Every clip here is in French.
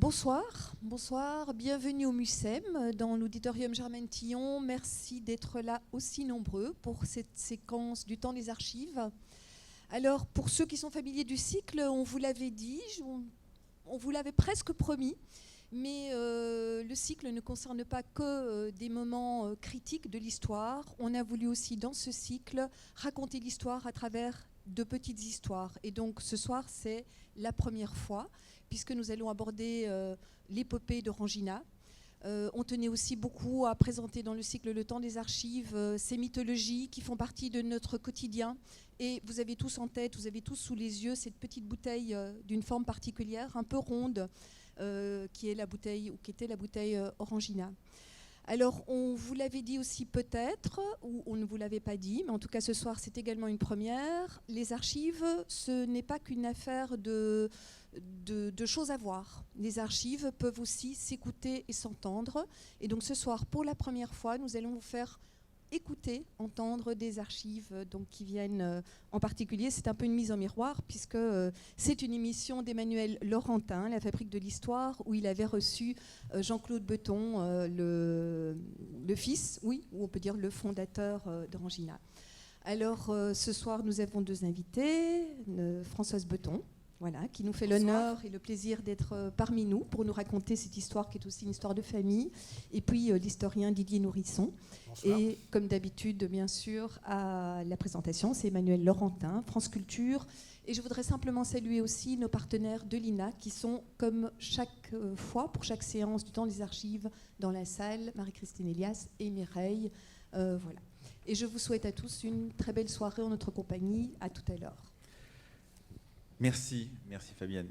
Bonsoir, bienvenue au MUSEM, dans l'auditorium Germaine Tillon. Merci d'être là aussi nombreux pour cette séquence du temps des archives. Alors, pour ceux qui sont familiers du cycle, on vous l'avait dit, on vous l'avait presque promis, mais le cycle ne concerne pas que des moments critiques de l'histoire. On a voulu aussi, dans ce cycle, raconter l'histoire à travers de petites histoires. Et donc, ce soir, c'est la première fois, puisque nous allons aborder l'épopée d'Orangina. On tenait aussi beaucoup à présenter dans le cycle Le Temps des Archives ces mythologies qui font partie de notre quotidien. Et vous avez tous en tête, vous avez tous sous les yeux cette petite bouteille d'une forme particulière, un peu ronde, qui est la bouteille, ou qui était la bouteille Orangina. Alors, on vous l'avait dit aussi peut-être, ou on ne vous l'avait pas dit, mais en tout cas ce soir c'est également une première. Les archives, ce n'est pas qu'une affaire de choses à voir. Les archives peuvent aussi s'écouter et s'entendre. Et donc ce soir, pour la première fois, nous allons vous faire écouter, entendre des archives donc, qui viennent en particulier. C'est un peu une mise en miroir puisque c'est une émission d'Emmanuel Laurentin, La Fabrique de l'Histoire, où il avait reçu Jean-Claude Beton, le fils, oui, ou on peut dire le fondateur d'Orangina. Alors ce soir, nous avons deux invités, Françoise Beton, voilà, qui nous fait l'honneur et le plaisir d'être parmi nous pour nous raconter cette histoire qui est aussi une histoire de famille. Et puis l'historien Didier Nourisson. Bonsoir. Et comme d'habitude, bien sûr, à la présentation, c'est Emmanuel Laurentin, France Culture. Et je voudrais simplement saluer aussi nos partenaires de l'INA qui sont, comme chaque fois, pour chaque séance du temps des archives, dans la salle, Marie-Christine Elias et Mireille. Voilà. Et je vous souhaite à tous une très belle soirée en notre compagnie. À tout à l'heure. Merci Fabienne.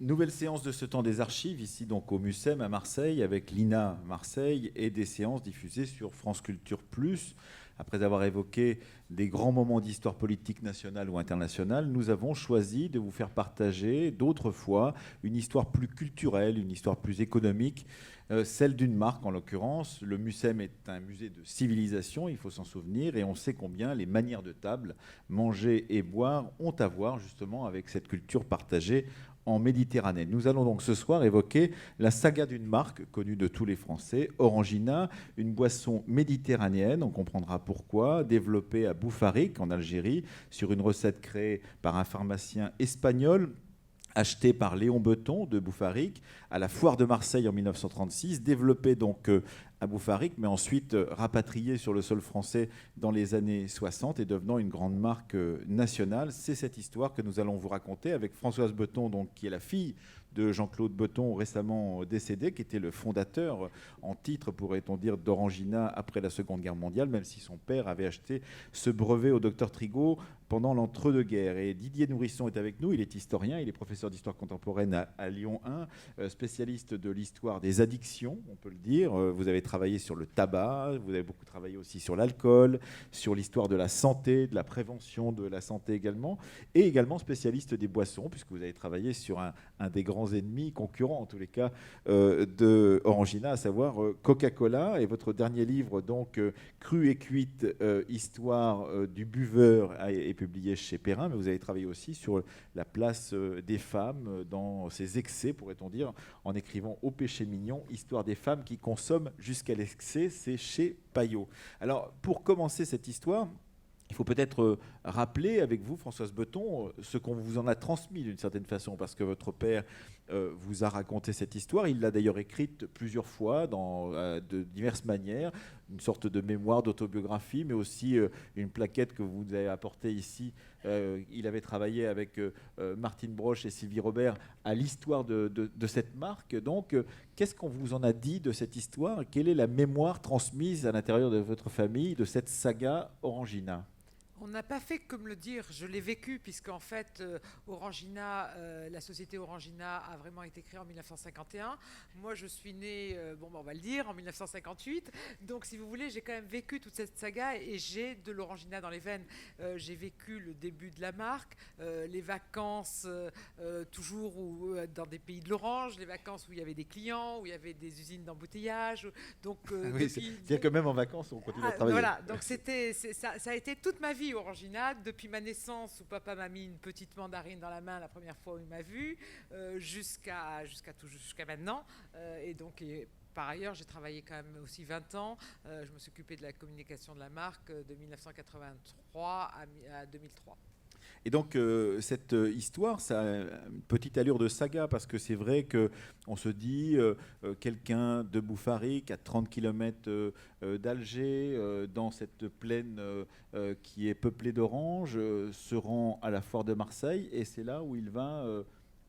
Nouvelle séance de ce temps des archives, ici donc au MUSEM à Marseille, avec l'INA Marseille, et des séances diffusées sur France Culture Plus. Après avoir évoqué des grands moments d'histoire politique nationale ou internationale, nous avons choisi de vous faire partager d'autres fois une histoire plus culturelle, une histoire plus économique, celle d'une marque en l'occurrence. Le MUSEM est un musée de civilisation, il faut s'en souvenir, et on sait combien les manières de table, manger et boire, ont à voir justement avec cette culture partagée en Méditerranée. Nous allons donc ce soir évoquer la saga d'une marque connue de tous les Français, Orangina, une boisson méditerranéenne, on comprendra pourquoi, développée à Boufarik en Algérie sur une recette créée par un pharmacien espagnol, acheté par Léon Beton de Boufarik à la foire de Marseille en 1936, développé donc à Boufarik, mais ensuite rapatrié sur le sol français dans les années 60 et devenant une grande marque nationale. C'est cette histoire que nous allons vous raconter avec Françoise Beton, donc, qui est la fille de Jean-Claude Beton, récemment décédé, qui était le fondateur, en titre, pourrait-on dire, d'Orangina après la Seconde Guerre mondiale, même si son père avait acheté ce brevet au docteur Trigault pendant l'entre-deux-guerres. Et Didier Nourisson est avec nous, il est historien, il est professeur d'histoire contemporaine à Lyon 1, spécialiste de l'histoire des addictions, on peut le dire. Vous avez travaillé sur le tabac, vous avez beaucoup travaillé aussi sur l'alcool, sur l'histoire de la santé, de la prévention de la santé également, et également spécialiste des boissons, puisque vous avez travaillé sur un des grands ennemis, concurrents en tous les cas, de Orangina, à savoir Coca-Cola. Et votre dernier livre, donc, Cru et cuite, histoire du buveur, est publié chez Perrin, mais vous avez travaillé aussi sur la place des femmes dans ses excès, pourrait-on dire, en écrivant Au péché mignon, histoire des femmes qui consomment jusqu'à l'excès, c'est chez Payot. Alors, pour commencer cette histoire, il faut peut-être rappeler avec vous, Françoise Beton, ce qu'on vous en a transmis d'une certaine façon, parce que votre père vous a raconté cette histoire. Il l'a d'ailleurs écrite plusieurs fois de diverses manières, une sorte de mémoire, d'autobiographie, mais aussi une plaquette que vous avez apportée ici. Il avait travaillé avec Martine Broche et Sylvie Robert à l'histoire de cette marque. Donc, qu'est-ce qu'on vous en a dit de cette histoire? Quelle est la mémoire transmise à l'intérieur de votre famille de cette saga Orangina? On n'a pas fait comme le dire, je l'ai vécu, puisqu'en fait, Orangina, la société Orangina a vraiment été créée en 1951. Moi, je suis née, on va le dire, en 1958. Donc, si vous voulez, j'ai quand même vécu toute cette saga et j'ai de l'Orangina dans les veines. J'ai vécu le début de la marque, les vacances toujours dans des pays de l'orange, les vacances où il y avait des clients, où il y avait des usines d'embouteillage. Donc, oui, c'est-à-dire que même en vacances, on continue à travailler. Voilà, donc ça a été toute ma vie Orangina, depuis ma naissance où papa m'a mis une petite mandarine dans la main la première fois où il m'a vu, jusqu'à maintenant. Par ailleurs, j'ai travaillé quand même aussi 20 ans. Je me suis occupée de la communication de la marque de 1983 à 2003. Et donc, cette histoire, ça a une petite allure de saga, parce que c'est vrai qu'on se dit, quelqu'un de Bouffarique, à 30 km d'Alger, dans cette plaine qui est peuplée d'oranges, se rend à la foire de Marseille, et c'est là où il va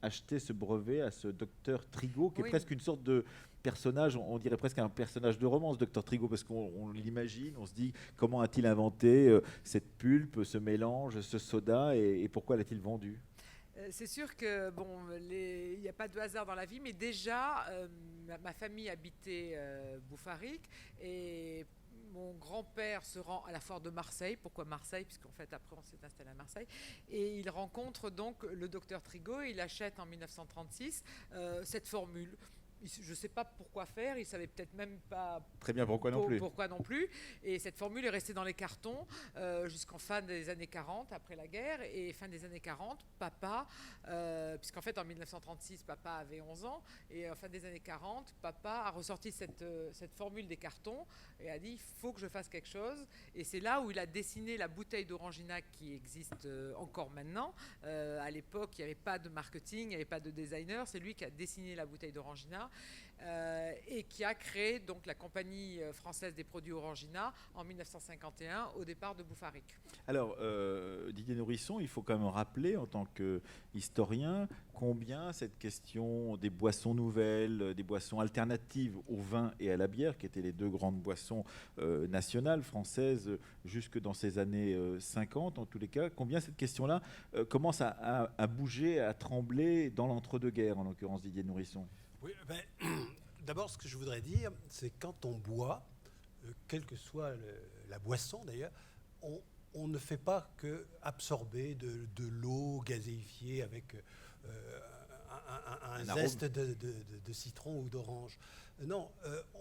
acheter ce brevet à ce docteur Trigault, qui est presque une sorte de personnage, on dirait presque un personnage de romance, docteur Trigault, parce qu'on l'imagine, on se dit comment a-t-il inventé cette pulpe, ce mélange, ce soda, et pourquoi l'a-t-il vendu? C'est sûr que il n'y a pas de hasard dans la vie, mais déjà, ma famille habitait Bouffarique, et mon grand-père se rend à la foire de Marseille. Pourquoi Marseille? Puisqu'en fait, après, on s'est installé à Marseille. Et il rencontre donc le docteur Trigault, et il achète en 1936 cette formule. Je ne sais pas pourquoi faire, il ne savait peut-être même pas très bien pourquoi non plus. Et cette formule est restée dans les cartons jusqu'en fin des années 40, après la guerre. Et fin des années 40, papa, puisqu'en fait en 1936, papa avait 11 ans, et en fin des années 40, papa a ressorti cette formule des cartons et a dit, il faut que je fasse quelque chose. Et c'est là où il a dessiné la bouteille d'Orangina qui existe encore maintenant. À l'époque, il n'y avait pas de marketing, il n'y avait pas de designer. C'est lui qui a dessiné la bouteille d'Orangina. Et qui a créé donc la compagnie française des produits Orangina en 1951 au départ de Bouffarique. Alors, Didier Nourisson, il faut quand même rappeler en tant qu'historien combien cette question des boissons nouvelles, des boissons alternatives au vin et à la bière, qui étaient les deux grandes boissons nationales françaises jusque dans ces années 50 en tous les cas, combien cette question-là commence à bouger, à trembler dans l'entre-deux-guerres, en l'occurrence Didier Nourisson. Oui, d'abord, ce que je voudrais dire, c'est quand on boit, quelle que soit la boisson d'ailleurs, on ne fait pas que absorber de l'eau gazéifiée avec un zeste de citron ou d'orange. Non,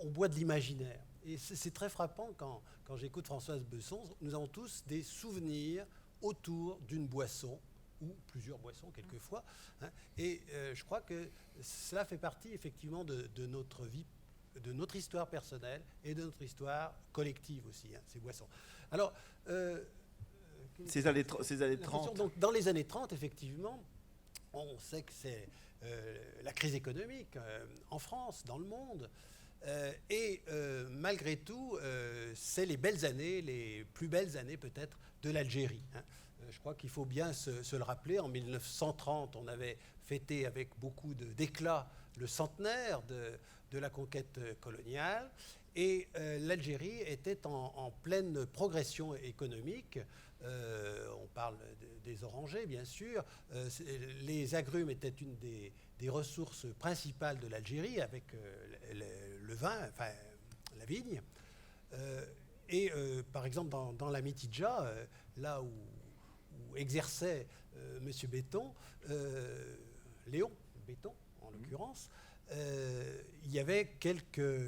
on boit de l'imaginaire. Et c'est très frappant quand j'écoute Françoise Besson, nous avons tous des souvenirs autour d'une boisson, ou plusieurs boissons quelquefois, hein, et je crois que cela fait partie effectivement de notre vie, de notre histoire personnelle et de notre histoire collective aussi, hein, ces boissons. Alors, ces années 30. Donc, dans les années 30, effectivement, on sait que c'est la crise économique en France, dans le monde, et malgré tout, c'est les belles années, les plus belles années peut-être de l'Algérie, hein. Je crois qu'il faut bien se le rappeler. En 1930, on avait fêté avec beaucoup d'éclat le centenaire de la conquête coloniale. Et l'Algérie était en pleine progression économique. On parle des orangers, bien sûr. Les agrumes étaient une des ressources principales de l'Algérie, avec le vin, enfin la vigne. Par exemple, dans la Mitidja, là où exerçait M. Béton, Léon Béton en l'occurrence, il y avait quelques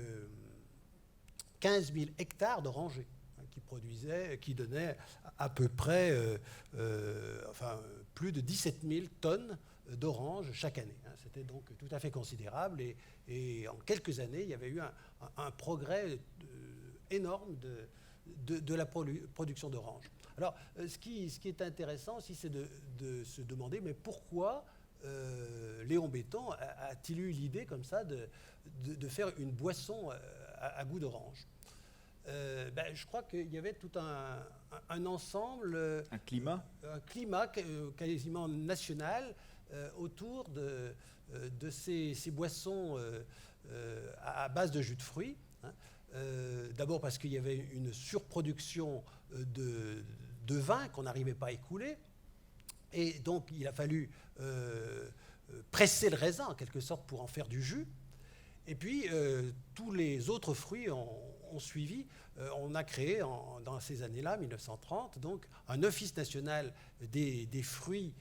15 000 hectares d'orangers, hein, qui donnaient à peu près plus de 17 000 tonnes d'oranges chaque année, hein. C'était donc tout à fait considérable, et en quelques années, il y avait eu un progrès énorme de la production d'oranges. Alors, ce qui est intéressant aussi, c'est de se demander, mais pourquoi Léon Béton a-t-il eu l'idée comme ça de faire une boisson à goût d'orange? Je crois qu'il y avait tout un ensemble... Un climat quasiment national autour de ces boissons à base de jus de fruits, hein. D'abord parce qu'il y avait une surproduction de vin qu'on n'arrivait pas à écouler. Et donc, il a fallu presser le raisin, en quelque sorte, pour en faire du jus. Et puis, tous les autres fruits ont suivi. On a créé, dans ces années-là, 1930, donc, un office national des fruits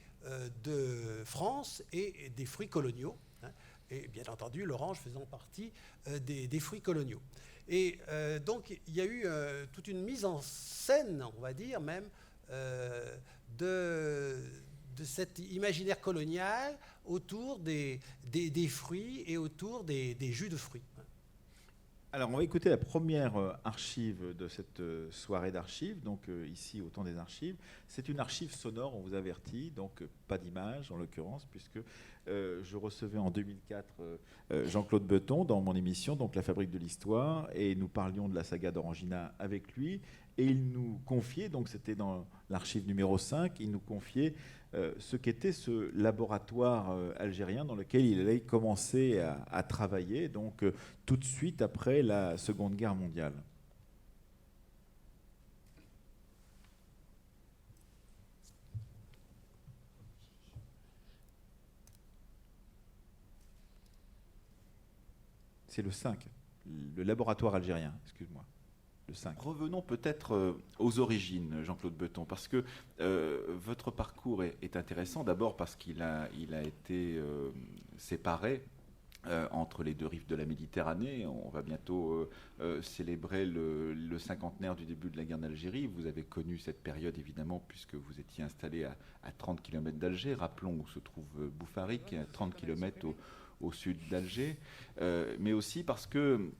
de France et des fruits coloniaux, hein. Et bien entendu, l'orange faisant partie des fruits coloniaux. Et donc, il y a eu toute une mise en scène, on va dire même, de cet imaginaire colonial autour des fruits et autour des jus de fruits. Alors, on va écouter la première archive de cette soirée d'archives, donc ici au temps des archives. C'est une archive sonore, on vous avertit, donc pas d'image en l'occurrence, puisque je recevais en 2004 Jean-Claude Beton dans mon émission, donc La Fabrique de l'Histoire, et nous parlions de la saga d'Orangina avec lui, et il nous confiait, donc c'était dans l'archive numéro 5, il nous confiait ce qu'était ce laboratoire algérien dans lequel il allait commencer à travailler, donc tout de suite après la Seconde Guerre mondiale. C'est le 5, le laboratoire algérien, excuse-moi. Le 5. Revenons peut-être aux origines, Jean-Claude Beton, parce que votre parcours est intéressant, d'abord parce qu'il a été séparé entre les deux rives de la Méditerranée. On va bientôt célébrer le cinquantenaire du début de la guerre d'Algérie. Vous avez connu cette période, évidemment, puisque vous étiez installé à 30 km d'Alger. Rappelons où se trouve Boufarik, à 30 km au sud d'Alger, mais aussi parce que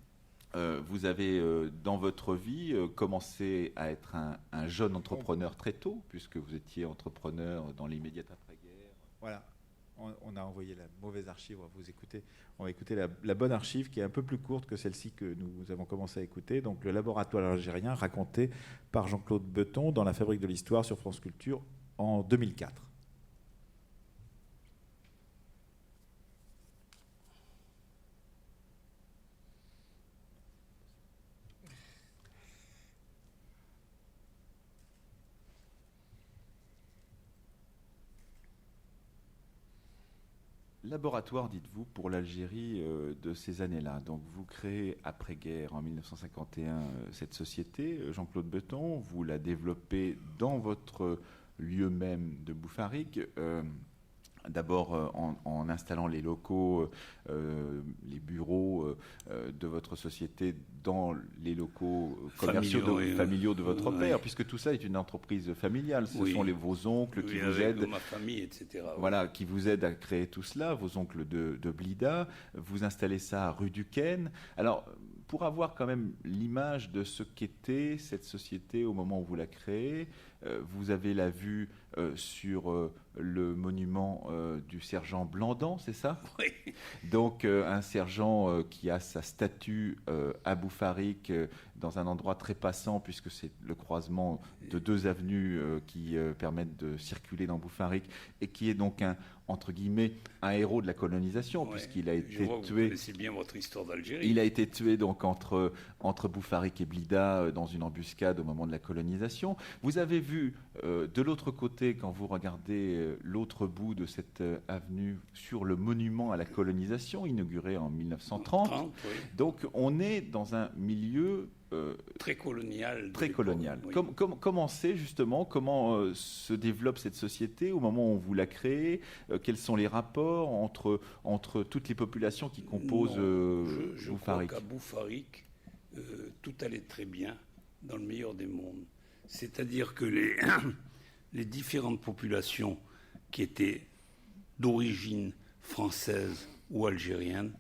vous avez, dans votre vie, commencé à être un jeune entrepreneur très tôt, puisque vous étiez entrepreneur dans l'immédiate après-guerre. Voilà, on a envoyé la mauvaise archive, on va écouter la bonne archive qui est un peu plus courte que celle-ci que nous avons commencé à écouter. Donc le laboratoire algérien raconté par Jean-Claude Beton dans La Fabrique de l'Histoire sur France Culture en 2004. Laboratoire, dites-vous, pour l'Algérie de ces années-là. Donc vous créez après-guerre, en 1951, cette société, Jean-Claude Beton. Vous la développez dans votre lieu même de Boufarik. D'abord en installant les locaux, les bureaux de votre société dans les locaux commerciaux familiaux de votre père, puisque tout ça est une entreprise familiale. Ce sont vos oncles qui vous aident, ma famille, etc. Voilà, qui vous aident à créer tout cela, vos oncles de Blida. Vous installez ça à rue Duquesne. Alors, pour avoir quand même l'image de ce qu'était cette société au moment où vous la créez, vous avez la vue sur le monument du sergent Blandan, c'est ça? Oui. Donc un sergent qui a sa statue à Boufarik dans un endroit très passant, puisque c'est le croisement de deux avenues qui permettent de circuler dans Boufarik, et qui est donc entre guillemets un héros de la colonisation, puisqu'il a été tué. Vous connaissez bien votre histoire d'Algérie. Il a été tué donc entre Boufarik et Blida dans une embuscade au moment de la colonisation. Vous avez vu de l'autre côté, quand vous regardez l'autre bout de cette avenue, sur le monument à la colonisation inauguré en 1930. Donc on est dans un milieu très colonial. Très colonial. Oui. Comment c'est justement, comment se développe cette société au moment où vous la créez? Quels sont les rapports entre toutes les populations qui composent Boufarik? Je crois qu'à Boufarik, tout allait très bien, dans le meilleur des mondes. C'est-à-dire que les différentes populations qui étaient d'origine française ou algérienne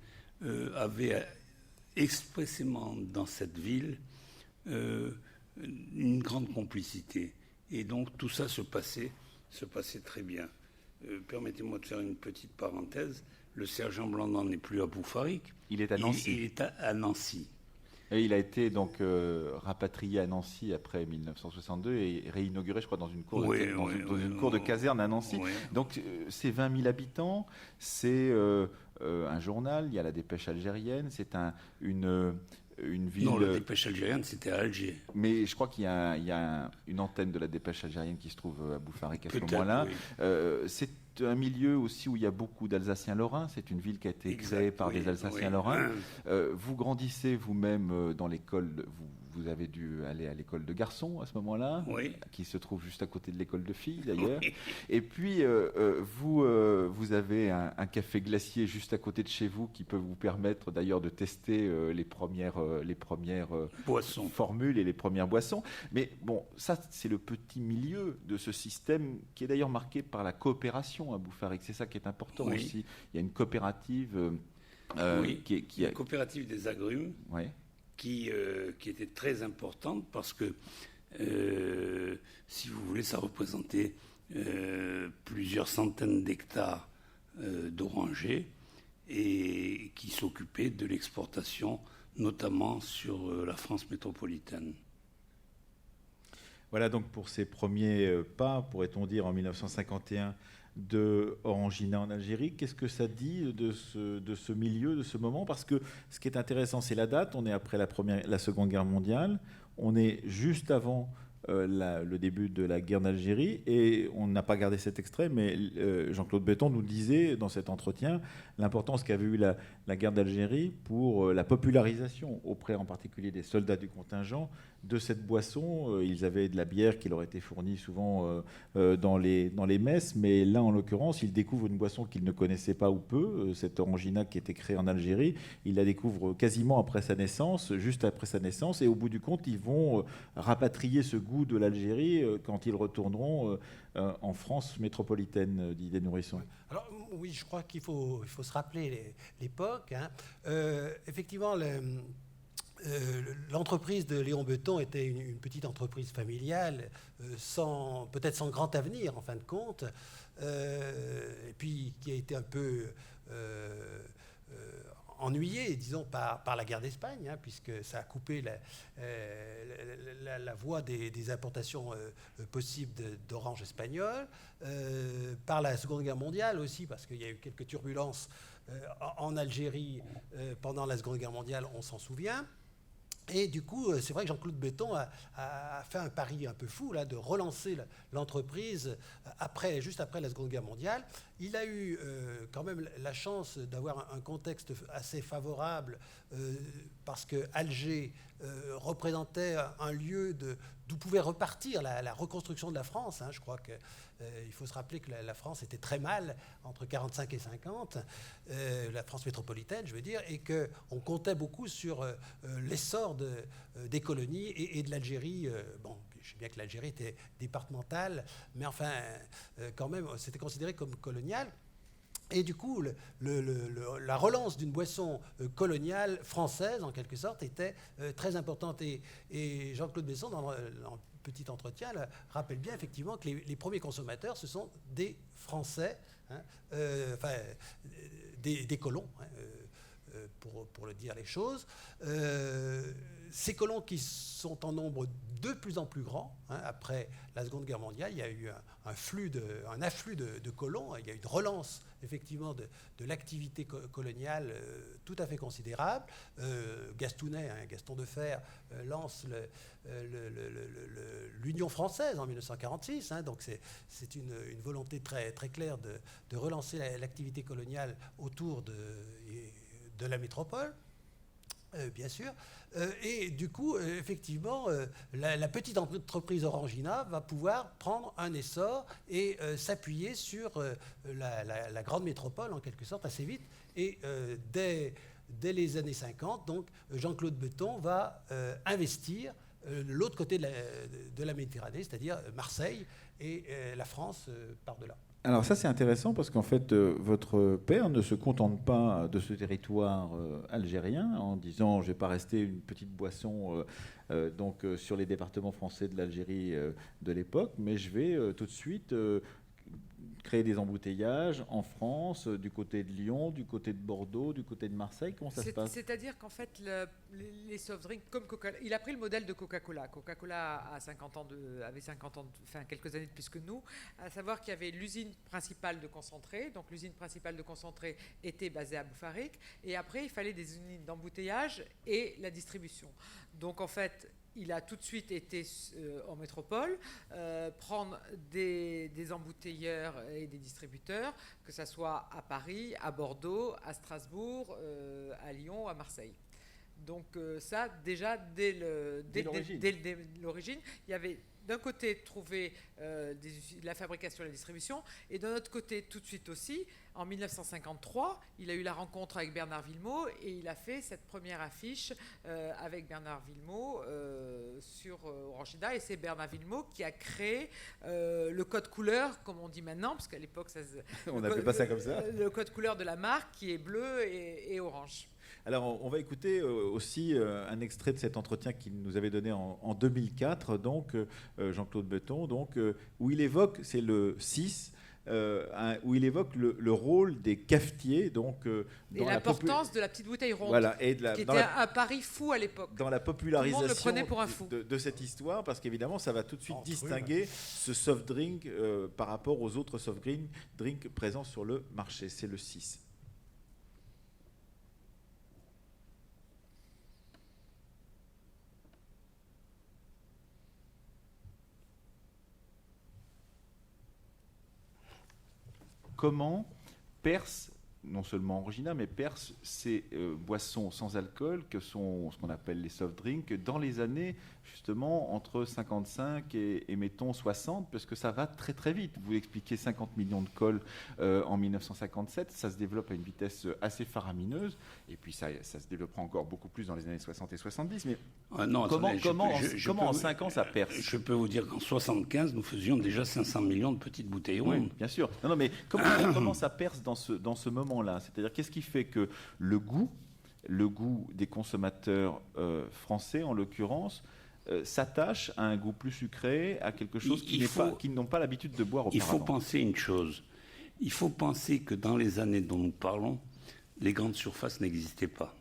avaient expressément dans cette ville une grande complicité. Et donc tout ça se passait très bien. Permettez-moi de faire une petite parenthèse. Le sergent Blandan n'est plus à Boufarik. Il est à Nancy. Il est à Nancy. Et il a été donc rapatrié à Nancy après 1962 et réinauguré, je crois, dans une cour de caserne à Nancy. Oui. Donc c'est 20 000 habitants, c'est un journal, il y a la Dépêche algérienne, c'est une ville... Non, la Dépêche algérienne, c'était à Alger. Mais je crois qu'il y a une antenne de la Dépêche algérienne qui se trouve à Boufarik à ce moment-là. Oui. C'est un milieu aussi où il y a beaucoup d'Alsaciens-Lorrains. C'est une ville qui a été créée par des Alsaciens-Lorrains. Vous grandissez vous-même dans l'école, vous vous avez dû aller à l'école de garçons à ce moment-là, Oui. qui se trouve juste à côté de l'école de filles d'ailleurs. Et puis, vous avez un café glacier juste à côté de chez vous qui peut vous permettre d'ailleurs de tester les premières Boissons. formules et les premières boissons. Mais bon, ça, c'est le petit milieu de ce système qui est d'ailleurs marqué par la coopération à Bouffaric. C'est ça qui est important Oui. aussi. Il y a une coopérative Oui, qui a... la coopérative des agrumes Ouais. qui était très importante parce que, si vous voulez, ça représentait plusieurs centaines d'hectares d'orangers et qui s'occupait de l'exportation, notamment sur la France métropolitaine. Voilà donc pour ces premiers pas, pourrait-on dire, en 1951 de Orangina en Algérie. Qu'est-ce que ça dit de ce milieu, de ce moment? Parce que ce qui est intéressant, c'est la date. On est après la Seconde Guerre mondiale. On est juste avant le début de la guerre d'Algérie. Et on n'a pas gardé cet extrait, mais Jean-Claude Betton nous disait dans cet entretien l'importance qu'avait eu la guerre d'Algérie pour la popularisation auprès en particulier des soldats du contingent de cette boisson. Ils avaient de la bière qui leur était fournie souvent dans les messes, mais là, en l'occurrence, ils découvrent une boisson qu'ils ne connaissaient pas ou peu, cette Orangina qui était créée en Algérie. Ils la découvrent quasiment après sa naissance, juste après sa naissance, et au bout du compte, ils vont rapatrier ce goût de l'Algérie quand ils retourneront en France métropolitaine, dit Didier Nourisson. Alors oui, je crois qu'il faut se rappeler l'époque. Hein. Effectivement, l'entreprise de Léon Betton était une petite entreprise familiale, peut-être sans grand avenir en fin de compte, et puis qui a été un peu ennuyé, disons, par la guerre d'Espagne, hein, puisque ça a coupé la voie des importations possibles d'oranges espagnoles, par la Seconde Guerre mondiale aussi, parce qu'il y a eu quelques turbulences en Algérie pendant la Seconde Guerre mondiale, on s'en souvient. Et du coup, c'est vrai que Jean-Claude Betton a fait un pari un peu fou là, de relancer l'entreprise juste après la Seconde Guerre mondiale. Il a eu quand même la chance d'avoir un contexte assez favorable parce que Alger représentait un lieu d'où pouvait repartir la reconstruction de la France. Hein. Je crois qu'il faut se rappeler que la France était très mal entre 45 et 50, la France métropolitaine, je veux dire, et qu'on comptait beaucoup sur l'essor des colonies et de l'Algérie. Bon, je sais bien que l'Algérie était départementale, mais enfin, quand même, c'était considéré comme colonial. Et du coup, la relance d'une boisson coloniale française, en quelque sorte, était très importante. Et Jean-Claude Besson, dans le petit entretien, là, rappelle bien effectivement que les premiers consommateurs, ce sont des Français, hein, des colons, hein, pour le dire les choses. Ces colons qui sont en nombre de plus en plus grand, hein, après la Seconde Guerre mondiale, il y a eu un afflux de colons, il y a eu une relance effectivement de l'activité coloniale tout à fait considérable. Gastounet, hein, Gaston Defferre, lance l'Union française en 1946, hein, donc c'est une volonté très, très claire de relancer l'activité coloniale autour de la métropole. Bien sûr. Et du coup, effectivement, la petite entreprise Orangina va pouvoir prendre un essor et s'appuyer sur la grande métropole, en quelque sorte, assez vite. Et dès les années 50, donc, Jean-Claude Betton va investir l'autre côté de la Méditerranée, c'est-à-dire Marseille et la France par-delà. Alors ça c'est intéressant parce qu'en fait votre père ne se contente pas de ce territoire algérien en disant je vais pas rester une petite boisson sur les départements français de l'Algérie de l'époque, mais je vais tout de suite créer des embouteillages en France, du côté de Lyon, du côté de Bordeaux, du côté de Marseille. Comment ça se passe? C'est-à-dire qu'en fait, les soft drinks comme Coca-Cola, il a pris le modèle de Coca-Cola. Coca-Cola avait 50 ans, enfin quelques années de plus que nous, à savoir qu'il y avait l'usine principale de concentré. Donc l'usine principale de concentré était basée à Bouffaric. Et après, il fallait des unités d'embouteillage et la distribution. Donc en fait, il a tout de suite été en métropole, prendre des embouteilleurs et des distributeurs, que ce soit à Paris, à Bordeaux, à Strasbourg, à Lyon, à Marseille. Donc ça, déjà, dès l'origine, il y avait d'un côté trouvé la fabrication et la distribution, et d'un autre côté, tout de suite aussi, en 1953, il a eu la rencontre avec Bernard Villemot, et il a fait cette première affiche avec Bernard Villemot sur Orangina, et c'est Bernard Villemot qui a créé le code couleur, comme on dit maintenant, parce qu'à l'époque, on n'appelait pas ça comme ça. Le code couleur de la marque, qui est bleu et orange. Alors, on va écouter aussi un extrait de cet entretien qu'il nous avait donné en 2004, donc Jean-Claude Betton, donc, où il évoque, c'est le 6, où il évoque le rôle des cafetiers, donc et l'importance de la petite bouteille ronde, voilà, et qui était un pari fou à l'époque. Dans la popularisation Tout le monde le prenait pour un fou. De cette histoire, parce qu'évidemment, ça va tout de suite distinguer ce soft drink par rapport aux autres soft drinks présents sur le marché. C'est le 6. Comment perce, non seulement Orangina, mais perce ces boissons sans alcool que sont ce qu'on appelle les soft drinks dans les années justement entre 55 et mettons 60, parce que ça va très très vite. Vous expliquez 50 millions de cols en 1957, ça se développe à une vitesse assez faramineuse, et puis ça se développera encore beaucoup plus dans les années 60 et 70. Mais non, comment en 5 ans ça perce? Je peux vous dire qu'en 75, nous faisions déjà 500 millions de petites bouteilles rondes. Oui, bien sûr. Non, mais comment ça perce dans ce moment-là? C'est-à-dire, qu'est-ce qui fait que le goût des consommateurs français, en l'occurrence, s'attache à un goût plus sucré, à quelque chose qu'ils n'ont pas l'habitude de boire auparavant? Il faut penser une chose. Il faut penser que dans les années dont nous parlons, les grandes surfaces n'existaient pas.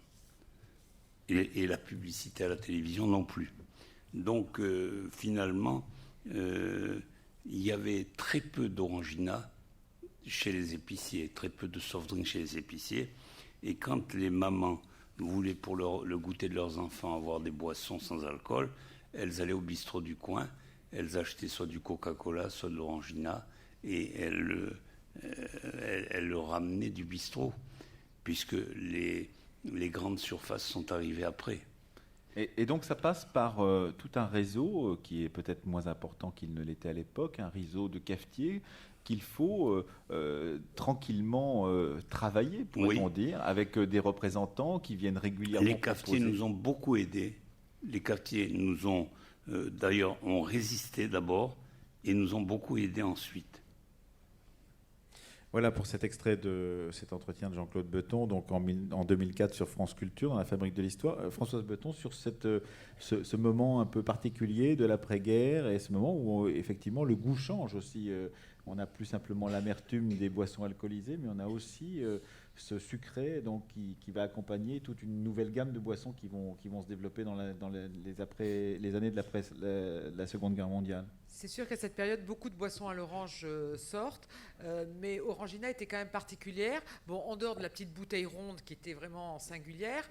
Et la publicité à la télévision non plus. Donc, finalement, il y avait très peu d'Orangina chez les épiciers, très peu de soft drink chez les épiciers. Et quand les mamans voulaient pour le goûter de leurs enfants avoir des boissons sans alcool, elles allaient au bistrot du coin, elles achetaient soit du Coca-Cola, soit de l'Orangina, et elles le ramenaient du bistrot, puisque les grandes surfaces sont arrivées après. Et donc ça passe par tout un réseau qui est peut-être moins important qu'il ne l'était à l'époque, un réseau de cafetiers qu'il faut tranquillement travailler, pourrait-on dire, avec des représentants qui viennent régulièrement. Les cafetiers nous ont beaucoup aidés. Les cafetiers nous ont, d'ailleurs, ont résisté d'abord et nous ont beaucoup aidés ensuite. Voilà pour cet extrait de cet entretien de Jean-Claude Betton, donc en 2004 sur France Culture, dans la Fabrique de l'Histoire. Françoise Betton, sur ce moment un peu particulier de l'après-guerre et ce moment où effectivement le goût change aussi. On n'a plus simplement l'amertume des boissons alcoolisées, mais on a aussi ce sucré donc, qui va accompagner toute une nouvelle gamme de boissons qui vont se développer dans les années de la Seconde Guerre mondiale. C'est sûr qu'à cette période, beaucoup de boissons à l'orange sortent, mais Orangina était quand même particulière. Bon, en dehors de la petite bouteille ronde qui était vraiment singulière,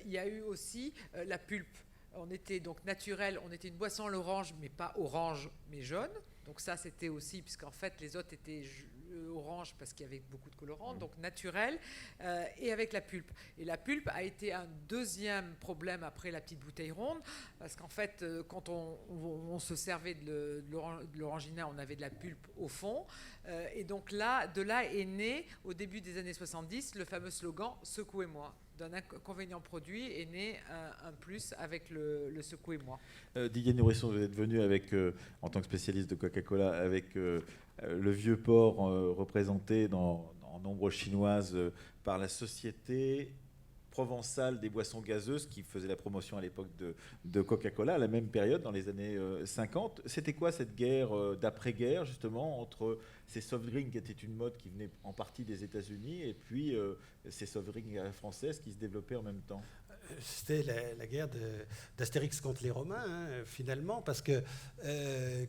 il y a eu aussi la pulpe. On était donc naturel, on était une boisson à l'orange, mais pas orange, mais jaune. Donc ça, c'était aussi, puisqu'en fait, les autres étaient orange parce qu'il y avait beaucoup de colorants, donc naturel, et avec la pulpe. Et la pulpe a été un deuxième problème après la petite bouteille ronde, parce qu'en fait, quand on se servait de l'orangina, on avait de la pulpe au fond. Et donc de là est né, au début des années 70, le fameux slogan « Secouez-moi ». D'un inconvénient produit est né un plus avec le secouez-moi. Didier Nourisson, vous êtes venu en tant que spécialiste de Coca-Cola avec le vieux port représenté en ombre chinoise par la Société provençale des boissons gazeuses qui faisait la promotion à l'époque de Coca-Cola à la même période dans les années 50. C'était quoi cette guerre d'après-guerre justement entre ces soft drinks qui étaient une mode qui venait en partie des États-Unis et puis ces soft drinks françaises qui se développaient en même temps? C'était la guerre d'Astérix contre les Romains, finalement, parce que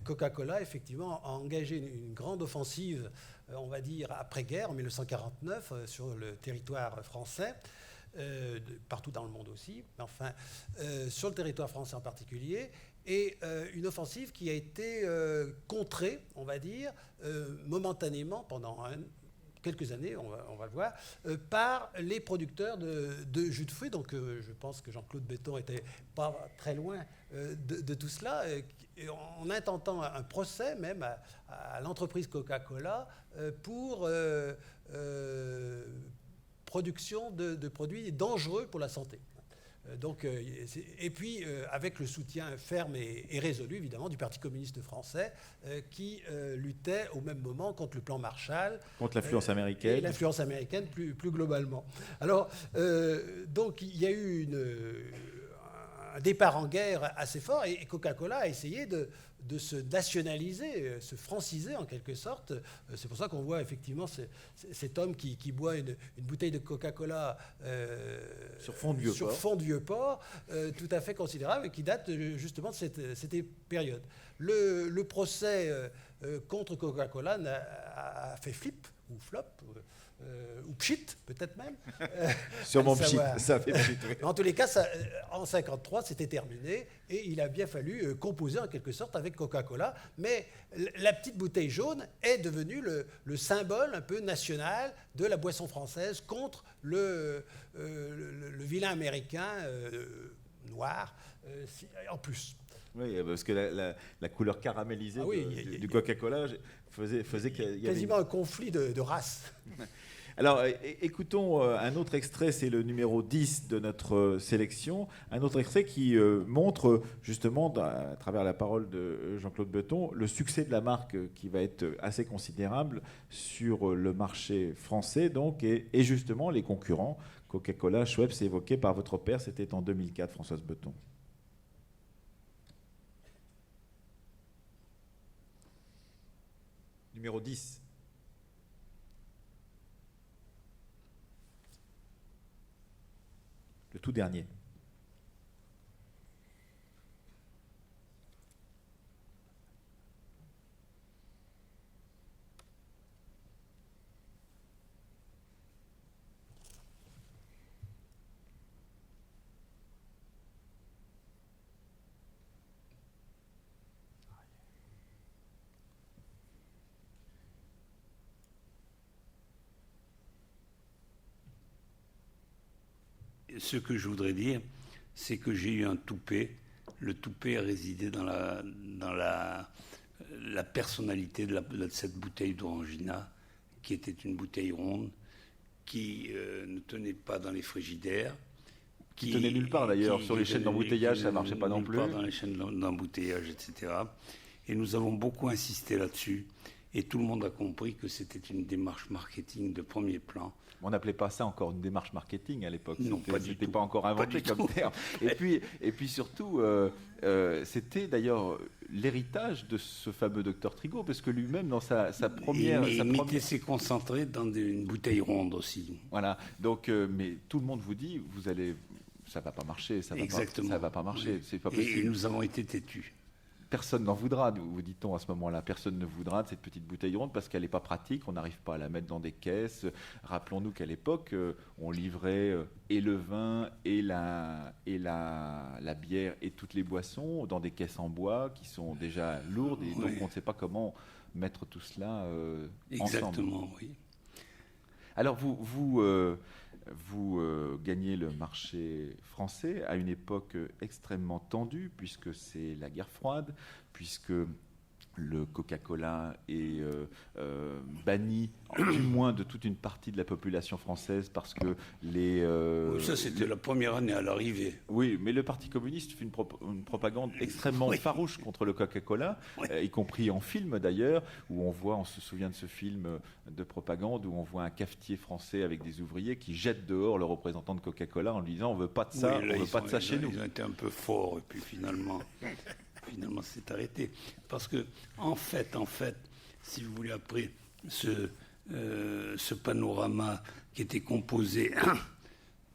Coca-Cola, effectivement, a engagé une grande offensive, on va dire, après-guerre, en 1949, sur le territoire français, partout dans le monde aussi, mais enfin, sur le territoire français en particulier, et une offensive qui a été contrée, on va dire, momentanément, pendant quelques années, on va le voir, par les producteurs de jus de fruits. Donc je pense que Jean-Claude Betton n'était pas très loin de tout cela, en intentant un procès même à l'entreprise Coca-Cola pour production de produits dangereux pour la santé. Et puis, avec le soutien ferme et résolu, évidemment, du Parti communiste français, qui luttait au même moment contre le plan Marshall. Contre l'influence américaine. Et l'influence américaine plus globalement. Alors, donc, il y a eu un départ en guerre assez fort, et Coca-Cola a essayé de se nationaliser, se franciser en quelque sorte. C'est pour ça qu'on voit effectivement cet homme qui boit une bouteille de Coca-Cola sur fond de Vieux-Port, tout à fait considérable, et qui date justement de cette période. Le procès contre Coca-Cola a fait flip, ou flop, ou pchit, peut-être même. Sûrement pchit, ça fait pchit. Oui. En tous les cas, en 1953, c'était terminé, et il a bien fallu composer en quelque sorte avec Coca-Cola. Mais la petite bouteille jaune est devenue le symbole un peu national de la boisson française contre le vilain américain noir, en plus. Oui, parce que la couleur caramélisée du Coca-Cola faisait qu'il y avait quasiment un conflit de races. Alors, écoutons un autre extrait, c'est le numéro 10 de notre sélection. Un autre extrait qui montre justement, à travers la parole de Jean-Claude Betton, le succès de la marque qui va être assez considérable sur le marché français, donc, et justement les concurrents, Coca-Cola, Schweppes, évoqués par votre père, c'était en 2004, Françoise Betton. Numéro 10. Le tout dernier. Ce que je voudrais dire, c'est que j'ai eu un toupet. Le toupet a résidé dans la personnalité de cette bouteille d'Orangina, qui était une bouteille ronde, qui ne tenait pas dans les frigidaires. Qui tenait nulle part d'ailleurs, sur les chaînes d'embouteillage, ça ne marchait pas non plus. Nulle part dans les chaînes d'embouteillage, etc. Et nous avons beaucoup insisté là-dessus. Et tout le monde a compris que c'était une démarche marketing de premier plan. On n'appelait pas ça encore une démarche marketing à l'époque. Non, pas du tout. C'était pas encore inventé comme terme. Et puis surtout, c'était d'ailleurs l'héritage de ce fameux docteur Trigo, parce que lui-même, dans sa première... Il s'est concentré dans une bouteille ronde aussi. Voilà. Donc, mais tout le monde vous dit, ça va pas marcher, ça va pas marcher. Oui. C'est pas possible. Et nous avons été têtus. Personne n'en voudra, vous dit-on à ce moment-là. Personne ne voudra de cette petite bouteille ronde parce qu'elle n'est pas pratique, on n'arrive pas à la mettre dans des caisses. Rappelons-nous qu'à l'époque, on livrait et le vin, et la bière, et toutes les boissons dans des caisses en bois qui sont déjà lourdes, et donc on ne sait pas comment mettre tout cela ensemble. Exactement, oui. Alors vous gagnez le marché français à une époque extrêmement tendue, puisque c'est la guerre froide, puisque le Coca-Cola est banni, du moins de toute une partie de la population française, parce que ça, c'était la première année à l'arrivée. Oui, mais le Parti communiste fait une propagande extrêmement farouche contre le Coca-Cola, y compris en film d'ailleurs, où on se souvient de ce film de propagande, où on voit un cafetier français avec des ouvriers qui jettent dehors le représentant de Coca-Cola en lui disant « on veut pas de ça, on veut pas de ça chez nous ». Ils ont été un peu forts, et puis finalement, c'est arrêté. Parce que, en fait, si vous voulez, après ce panorama qui était composé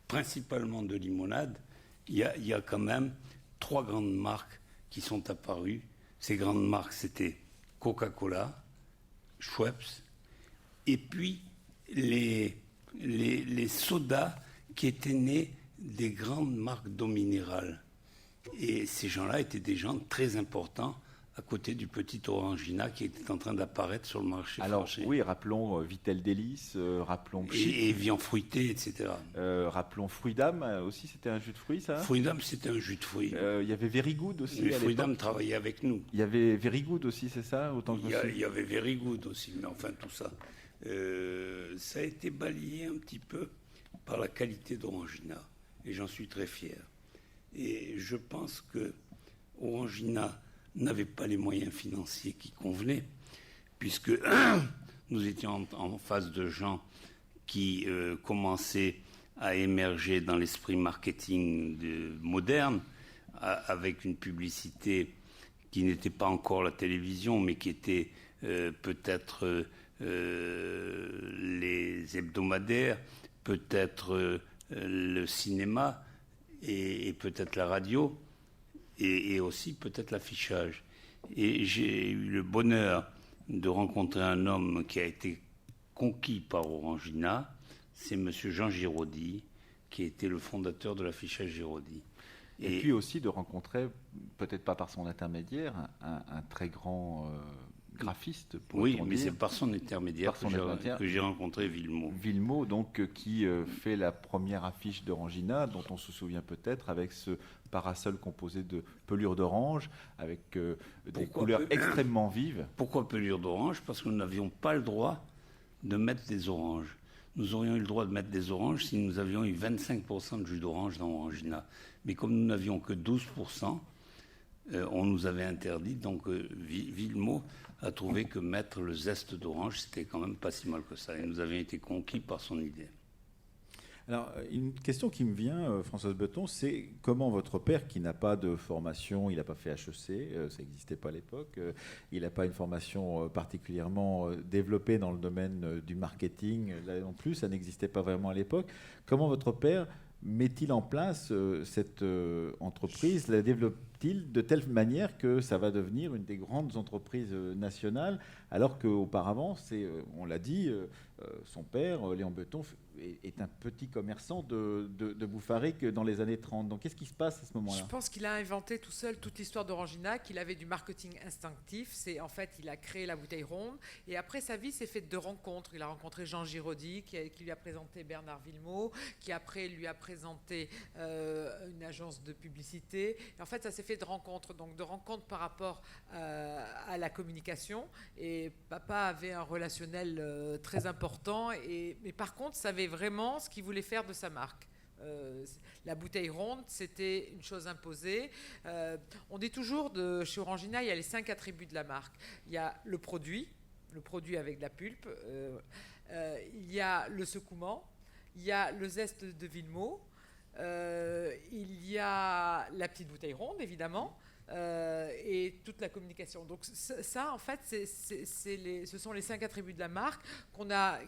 principalement de limonade, il y a quand même 3 grandes marques qui sont apparues. Ces grandes marques, c'était Coca-Cola, Schweppes, et puis les sodas qui étaient nés des grandes marques d'eau minérale. Et ces gens-là étaient des gens très importants à côté du petit Orangina qui était en train d'apparaître sur le marché Alors, français. oui, rappelons Vitel Délice, rappelons Pchit, Et Evian fruité, etc. rappelons Fruidam aussi, c'était un jus de fruits, ça. Fruidam, c'était un jus de fruits. Il y avait Very Good aussi. Mais à Fruidam l'époque. travaillait avec nous. Il y avait Very Good aussi, c'est ça, autant que Il je me y avait Very Good aussi, mais enfin tout ça. Ça a été balayé un petit peu par la qualité d'Orangina, et j'en suis très fier. Et je pense que Orangina n'avait pas les moyens financiers qui convenaient, puisque nous étions en face de gens qui commençaient à émerger dans l'esprit marketing moderne, avec une publicité qui n'était pas encore la télévision, mais qui était peut-être les hebdomadaires, peut-être le cinéma et peut-être la radio, et aussi peut-être l'affichage. Et j'ai eu le bonheur de rencontrer un homme qui a été conquis par Orangina, c'est M. Jean Giraudy, qui était le fondateur de l'affichage Giraudy. Et puis aussi de rencontrer, peut-être pas par son intermédiaire, un très grand graphiste. Oui, mais c'est par son intermédiaire que j'ai rencontré Villemot. Villemot, donc, qui fait la première affiche d'Orangina, dont on se souvient peut-être, avec ce parasol composé de pelures d'orange, avec des couleurs extrêmement vives. Pourquoi pelures d'orange? Parce que nous n'avions pas le droit de mettre des oranges. Nous aurions eu le droit de mettre des oranges si nous avions eu 25% de jus d'orange dans Orangina. Mais comme nous n'avions que 12%, on nous avait interdit. Donc Villemot a trouvé que mettre le zeste d'orange, c'était quand même pas si mal que ça. Et nous avions été conquis par son idée. Alors, une question qui me vient, Françoise Beton, c'est comment votre père, qui n'a pas de formation, il n'a pas fait HEC, ça n'existait pas à l'époque, il n'a pas une formation particulièrement développée dans le domaine du marketing, là non plus, ça n'existait pas vraiment à l'époque. Comment votre père met-il en place cette entreprise, la développe-t-il de telle manière que ça va devenir une des grandes entreprises nationales, alors qu'auparavant, on l'a dit, son père, Léon Beton, est un petit commerçant de Bouffarique dans les années 30. Donc qu'est-ce qui se passe à ce moment-là? Je pense qu'il a inventé tout seul toute l'histoire d'Orangina, qu'il avait du marketing instinctif. C'est en fait, il a créé la bouteille ronde. Et après, sa vie s'est faite de rencontres. Il a rencontré Jean Giraudy, qui lui a présenté Bernard Villemot, qui après lui a présenté une agence de publicité. Et en fait, ça s'est fait de rencontres. Donc de rencontres par rapport à la communication. Et papa avait un relationnel très important. Mais par contre, savait vraiment ce qu'il voulait faire de sa marque. La bouteille ronde, c'était une chose imposée. On dit toujours, chez Orangina, il y a les 5 attributs de la marque. Il y a le produit avec de la pulpe, il y a le secouement, il y a le zeste de Villemot, il y a la petite bouteille ronde, évidemment, et toute la communication. Donc ça, en fait, ce sont les 5 attributs de la marque qu'on a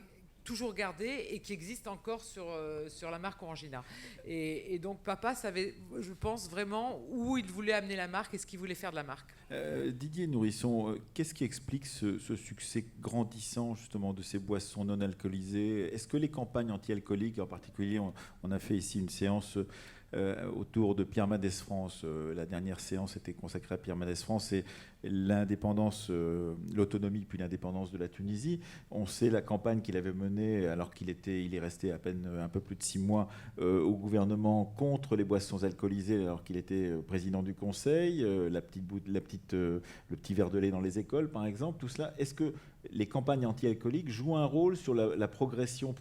toujours gardé et qui existe encore sur la marque Orangina. Et donc papa savait, je pense, vraiment où il voulait amener la marque et ce qu'il voulait faire de la marque. Didier Nourisson, qu'est-ce qui explique ce succès grandissant justement de ces boissons non alcoolisées? Est-ce que les campagnes anti-alcooliques, en particulier, on a fait ici une séance autour de Pierre Mendès France. La dernière séance était consacrée à Pierre Mendès France et l'indépendance, l'autonomie puis l'indépendance de la Tunisie. On sait la campagne qu'il avait menée alors qu'il est resté à peine un peu plus de 6 mois au gouvernement contre les boissons alcoolisées alors qu'il était président du Conseil, le petit verre de lait dans les écoles par exemple, tout cela. Est-ce que les campagnes anti-alcooliques jouent un rôle sur la progression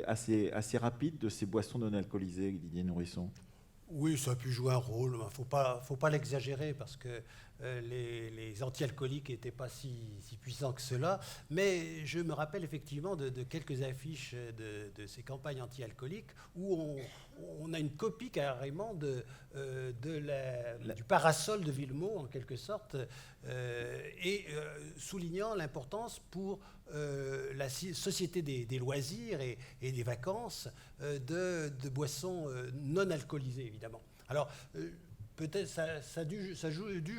assez rapide de ces boissons non alcoolisées, Didier Nourisson? Oui, ça a pu jouer un rôle. Il ne faut pas l'exagérer parce que les anti-alcooliques n'étaient pas si puissants que cela. Mais je me rappelle effectivement de quelques affiches de ces campagnes anti-alcooliques où on a une copie carrément du parasol de Villemot, en quelque sorte, soulignant l'importance pour la société des loisirs et des vacances de boissons non alcoolisées, évidemment. Alors, peut-être ça a dû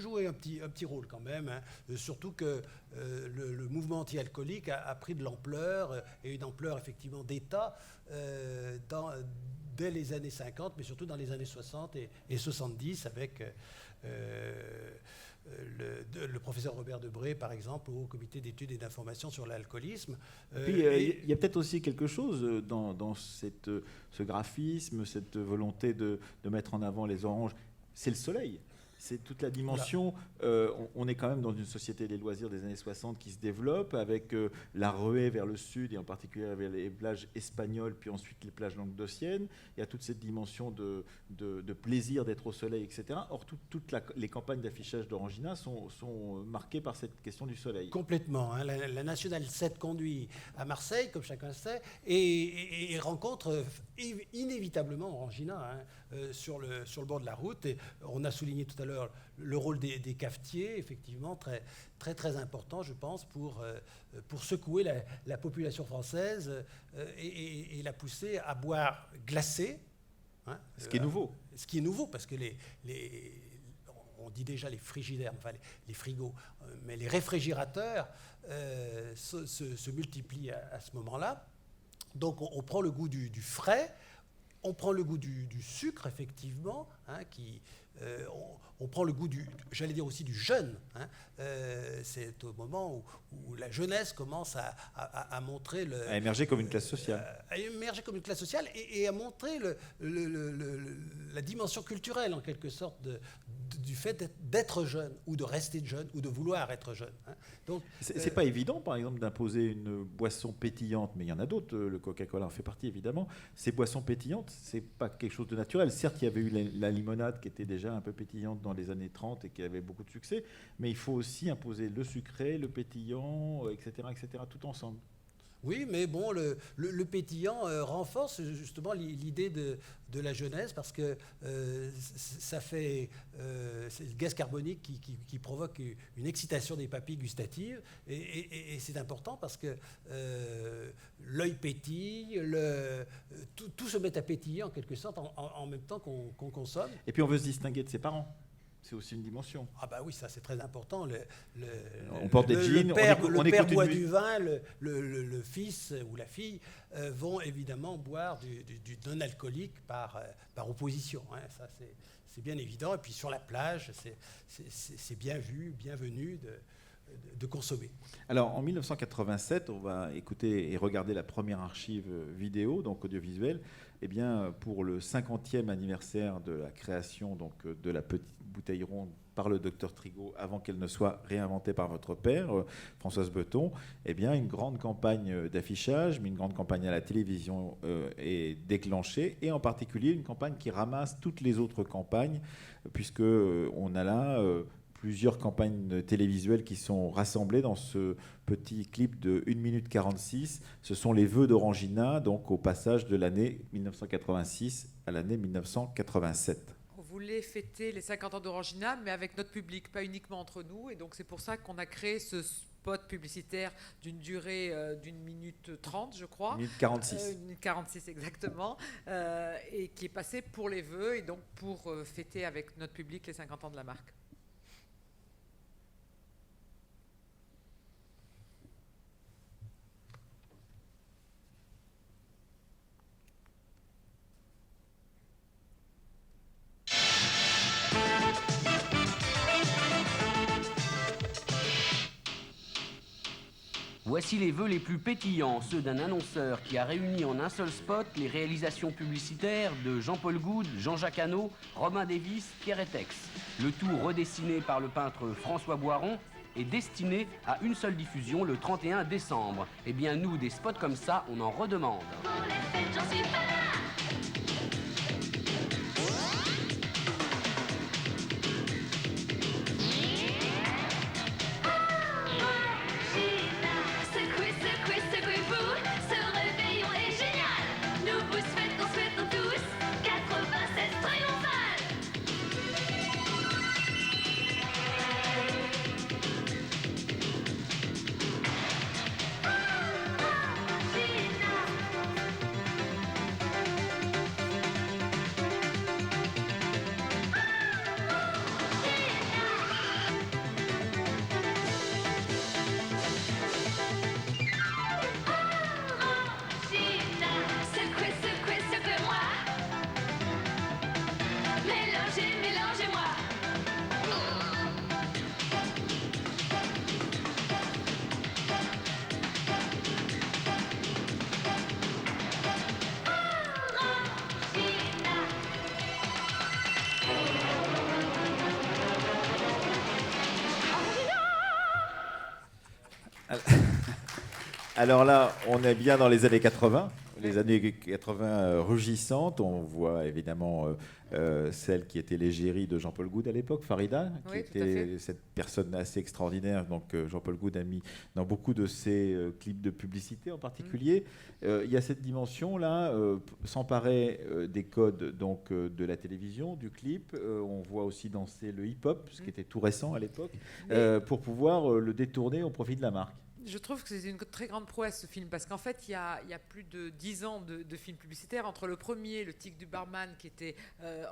jouer un petit rôle quand même, hein. Surtout que le mouvement anti-alcoolique a pris de l'ampleur, et une ampleur effectivement d'État dès les années 50, mais surtout dans les années 60 et 70 avec le professeur Robert Debré, par exemple, au comité d'études et d'information sur l'alcoolisme. Puis, il y a peut-être aussi quelque chose dans ce graphisme, cette volonté de mettre en avant les oranges. C'est le soleil. C'est toute la dimension. On est quand même dans une société des loisirs des années 60 qui se développe, avec la ruée vers le sud, et en particulier vers les plages espagnoles, puis ensuite les plages languedociennes. Il y a toute cette dimension de plaisir d'être au soleil, etc. Or, toutes les campagnes d'affichage d'Orangina sont marquées par cette question du soleil. Complètement. Hein. La Nationale 7 conduit à Marseille, comme chacun sait, et rencontre inévitablement Orangina, hein, sur le bord de la route. Et on a souligné tout à l'heure le rôle des cafetiers, effectivement, très, très, très important, je pense, pour secouer la population française et la pousser à boire glacé. Hein, ce qui est nouveau. Ce qui est nouveau, parce que on dit déjà les frigidaires, enfin les frigos, mais les réfrigérateurs se multiplient à ce moment-là. Donc on prend le goût du frais, on prend le goût du sucre, effectivement, hein, on prend le goût j'allais dire aussi du jeûne. Hein. C'est au moment où la jeunesse commence à montrer à émerger comme une classe sociale. À émerger comme une classe sociale et à montrer la dimension culturelle, en quelque sorte, du fait d'être jeune, ou de rester jeune, ou de vouloir être jeune. Hein. Donc, c'est pas évident, par exemple, d'imposer une boisson pétillante, mais il y en a d'autres, le Coca-Cola en fait partie, évidemment. Ces boissons pétillantes, c'est pas quelque chose de naturel. Certes, il y avait eu la limonade qui était déjà un peu pétillante dans les années 30 et qui avait beaucoup de succès, mais il faut aussi imposer le sucré, le pétillant, etc., tout ensemble. Oui, mais bon, le pétillant renforce justement l'idée de la jeunesse, parce que ça fait c'est le gaz carbonique qui provoque une excitation des papilles gustatives, et c'est important parce que l'œil pétille, tout se met à pétiller en quelque sorte en même temps qu'on consomme. Et puis on veut se distinguer de ses parents. C'est aussi une dimension. Ah bah oui, ça c'est très important. On porte des jeans, le père boit du vin, le fils ou la fille vont évidemment boire du non-alcoolique par opposition. Hein. Ça c'est bien évident. Et puis sur la plage, c'est bien vu, bienvenu de consommer. Alors en 1987, on va écouter et regarder la première archive vidéo, donc audiovisuelle. Eh bien, pour le 50e anniversaire de la création donc, de la petite bouteille ronde par le docteur Trigault, avant qu'elle ne soit réinventée par votre père, Françoise Beton, eh bien, une grande campagne d'affichage, mais une grande campagne à la télévision est déclenchée, et en particulier une campagne qui ramasse toutes les autres campagnes, puisque on a là plusieurs campagnes télévisuelles qui sont rassemblées dans ce petit clip de 1 minute 46. Ce sont les vœux d'Orangina, donc au passage de l'année 1986 à l'année 1987. On voulait fêter les 50 ans d'Orangina, mais avec notre public, pas uniquement entre nous. Et donc c'est pour ça qu'on a créé ce spot publicitaire d'une durée d'1 minute 30, je crois. 1 minute 46. 1 minute 46 exactement. Et qui est passé pour les vœux et donc pour fêter avec notre public les 50 ans de la marque. Voici les vœux les plus pétillants, ceux d'un annonceur qui a réuni en un seul spot les réalisations publicitaires de Jean-Paul Goude, Jean-Jacques Hano, Romain Davis, Pierre Etex. Le tout redessiné par le peintre François Boiron et destiné à une seule diffusion le 31 décembre. Eh bien nous, des spots comme ça, on en redemande. Pour les fêtes, j'en suis pas là. Alors là, on est bien dans les années 80. Les années 80 rugissantes. On voit évidemment celle qui était l'égérie de Jean-Paul Goude à l'époque, Farida, qui Oui, tout à était fait. cette personne assez extraordinaire. Donc Jean-Paul Goude a mis dans beaucoup de ses clips de publicité en particulier. Il y a cette dimension-là, s'emparer des codes donc, de la télévision, du clip. On voit aussi danser le hip-hop, ce qui était tout récent à l'époque, pour pouvoir le détourner au profit de la marque. Je trouve que c'est une très grande prouesse ce film parce qu'en fait il y a plus de 10 ans de films publicitaires entre le premier, Le Tic du barman qui était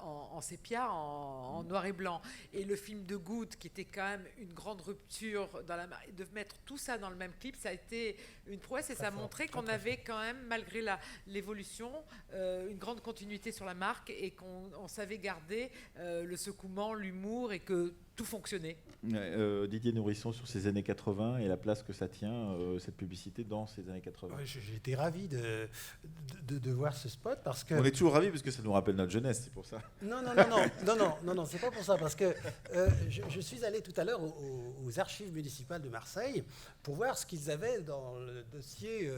en sépia, en noir et blanc, et le film de Good qui était quand même une grande rupture dans de mettre tout ça dans le même clip, ça a été une prouesse et ça a montré qu'on avait quand même, malgré l'évolution, une grande continuité sur la marque et qu'on savait garder le secouement, l'humour et que tout fonctionnait. Didier Nourisson sur ces années 80 et la place que ça tient, cette publicité, dans ces années 80. Ouais, j'ai été ravi de voir ce spot parce que... On est toujours ravis parce que ça nous rappelle notre jeunesse, c'est pour ça. Non, c'est pas pour ça, parce que je suis allé tout à l'heure aux archives municipales de Marseille pour voir ce qu'ils avaient dans le dossier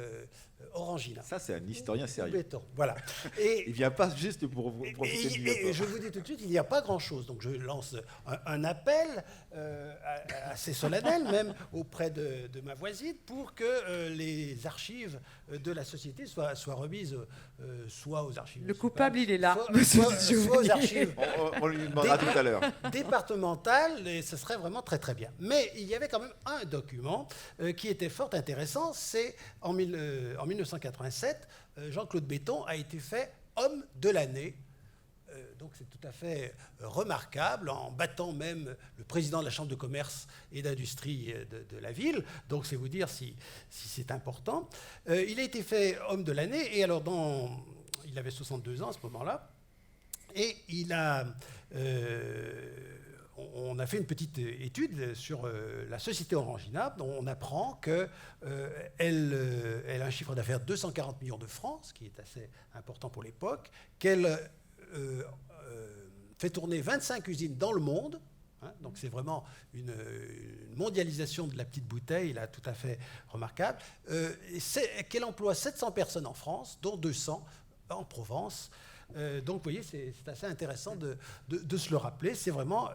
Orangina. Ça, c'est un historien sérieux. Béton, voilà. Il vient pas juste pour vous profiter du Et je vous dis tout de suite, il n'y a pas grand-chose. Donc je lance un appel assez solennel, même auprès de ma voisine, pour que les archives de la société soient remises soit aux archives Le coupable, il est là, soit aux archives On lui demandera tout à l'heure. départementales, et ce serait vraiment très très bien. Mais il y avait quand même un document qui était fort intéressant, c'est en 1987, Jean-Claude Béton a été fait homme de l'année. Donc c'est tout à fait remarquable, en battant même le président de la Chambre de commerce et d'industrie de la ville. Donc c'est vous dire si c'est important. Il a été fait homme de l'année, et alors il avait 62 ans à ce moment-là, et on a fait une petite étude sur la société Orangina, dont on apprend qu'elle a un chiffre d'affaires de 240 millions de francs, ce qui est assez important pour l'époque, qu'elle fait tourner 25 usines dans le monde. Donc c'est vraiment une mondialisation de la petite bouteille, là, tout à fait remarquable. Qu'elle emploie 700 personnes en France, dont 200 en Provence. Donc vous voyez, c'est assez intéressant de se le rappeler. C'est vraiment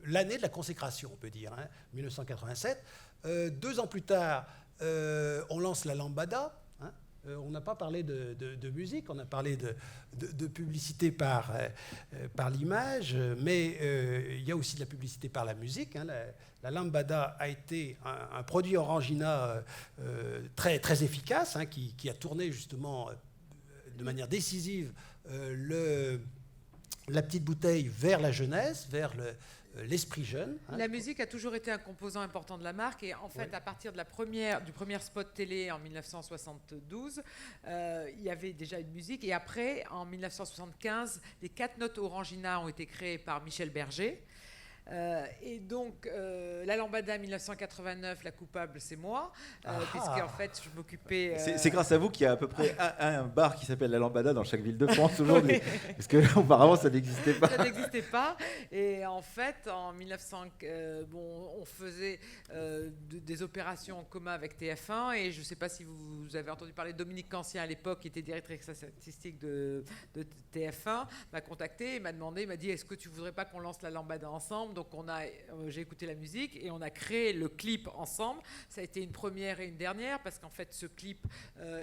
l'année de la consécration, on peut dire, 1987. 2 ans plus tard, on lance la Lambada. On n'a pas parlé de musique, on a parlé de publicité par l'image, mais il y a aussi de la publicité par la musique. La Lambada a été un produit Orangina très, très efficace, qui a tourné justement de manière décisive la petite bouteille vers la jeunesse, vers l'esprit jeune. La musique a toujours été un composant important de la marque, et en fait, à partir de du premier spot télé en 1972, il y avait déjà une musique, et après, en 1975, les 4 notes Orangina ont été créées par Michel Berger. Et donc, la Lambada 1989, la coupable, c'est moi, puisqu'en fait, je m'occupais... C'est grâce à vous qu'il y a à peu près un bar qui s'appelle la Lambada dans chaque ville de France aujourd'hui. Parce qu'auparavant, ça n'existait pas. Ça n'existait pas. Et en fait, en 1900, on faisait des opérations en commun avec TF1. Et je ne sais pas si vous avez entendu parler de Dominique Cancien à l'époque, qui était directrice artistique de TF1, m'a contacté et m'a demandé, il m'a dit, est-ce que tu ne voudrais pas qu'on lance la Lambada ensemble? Donc j'ai écouté la musique et on a créé le clip ensemble. Ça a été une première et une dernière, parce qu'en fait ce clip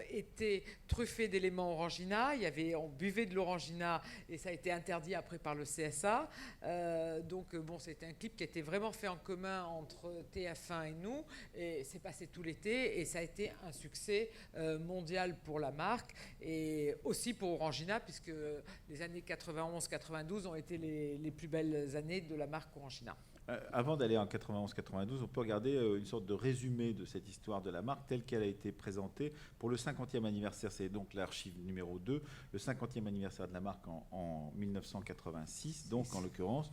était truffé d'éléments Orangina. On buvait de l'Orangina et ça a été interdit après par le CSA. Donc c'était un clip qui a été vraiment fait en commun entre TF1 et nous, et c'est passé tout l'été, et ça a été un succès mondial pour la marque et aussi pour Orangina, puisque les années 91-92 ont été les plus belles années de la marque Orangina. Avant d'aller en 91-92, on peut regarder une sorte de résumé de cette histoire de la marque telle qu'elle a été présentée pour le 50e anniversaire. C'est donc l'archive numéro 2, le 50e anniversaire de la marque en 1986, donc en l'occurrence.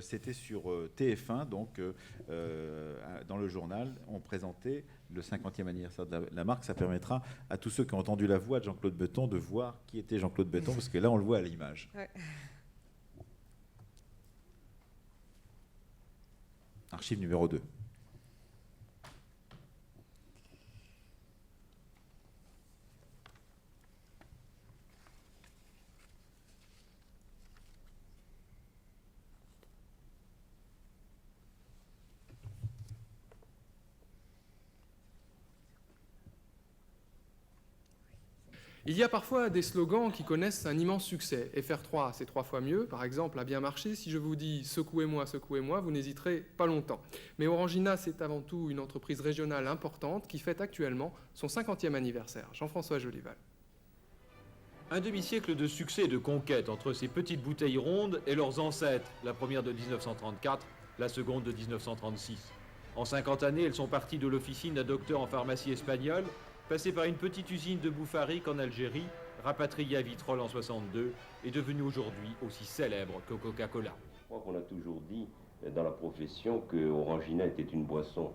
C'était sur TF1, donc dans le journal, on présentait le 50e anniversaire de la marque. Ça permettra à tous ceux qui ont entendu la voix de Jean-Claude Béton de voir qui était Jean-Claude Béton, parce que là, on le voit à l'image. Ouais. Archive numéro 2. Il y a parfois des slogans qui connaissent un immense succès. FR3, c'est 3 fois mieux, par exemple, a bien marché. Si je vous dis « secouez-moi, secouez-moi », vous n'hésiterez pas longtemps. Mais Orangina, c'est avant tout une entreprise régionale importante qui fête actuellement son 50e anniversaire. Jean-François Jolival. Un demi-siècle de succès et de conquête entre ces petites bouteilles rondes et leurs ancêtres, la première de 1934, la seconde de 1936. En 50 années, elles sont parties de l'officine d'un docteur en pharmacie espagnole, passées par une petite usine de Boufarik en Algérie, rapatriée à Vitrolles en 62, et devenue aujourd'hui aussi célèbre que Coca-Cola. Je crois qu'on a toujours dit dans la profession que Orangina était une boisson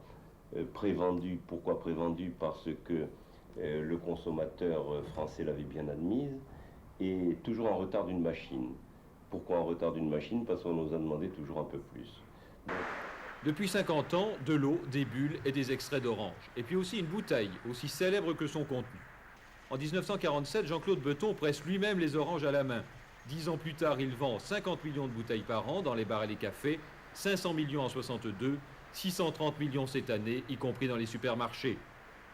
prévendue. Pourquoi prévendue? Parce que le consommateur français l'avait bien admise, et toujours en retard d'une machine. Pourquoi en retard d'une machine? Parce qu'on nous a demandé toujours un peu plus. Depuis 50 ans, de l'eau, des bulles et des extraits d'orange. Et puis aussi une bouteille, aussi célèbre que son contenu. En 1947, Jean-Claude Beton presse lui-même les oranges à la main. 10 ans plus tard, il vend 50 millions de bouteilles par an dans les bars et les cafés, 500 millions en 62, 630 millions cette année, y compris dans les supermarchés.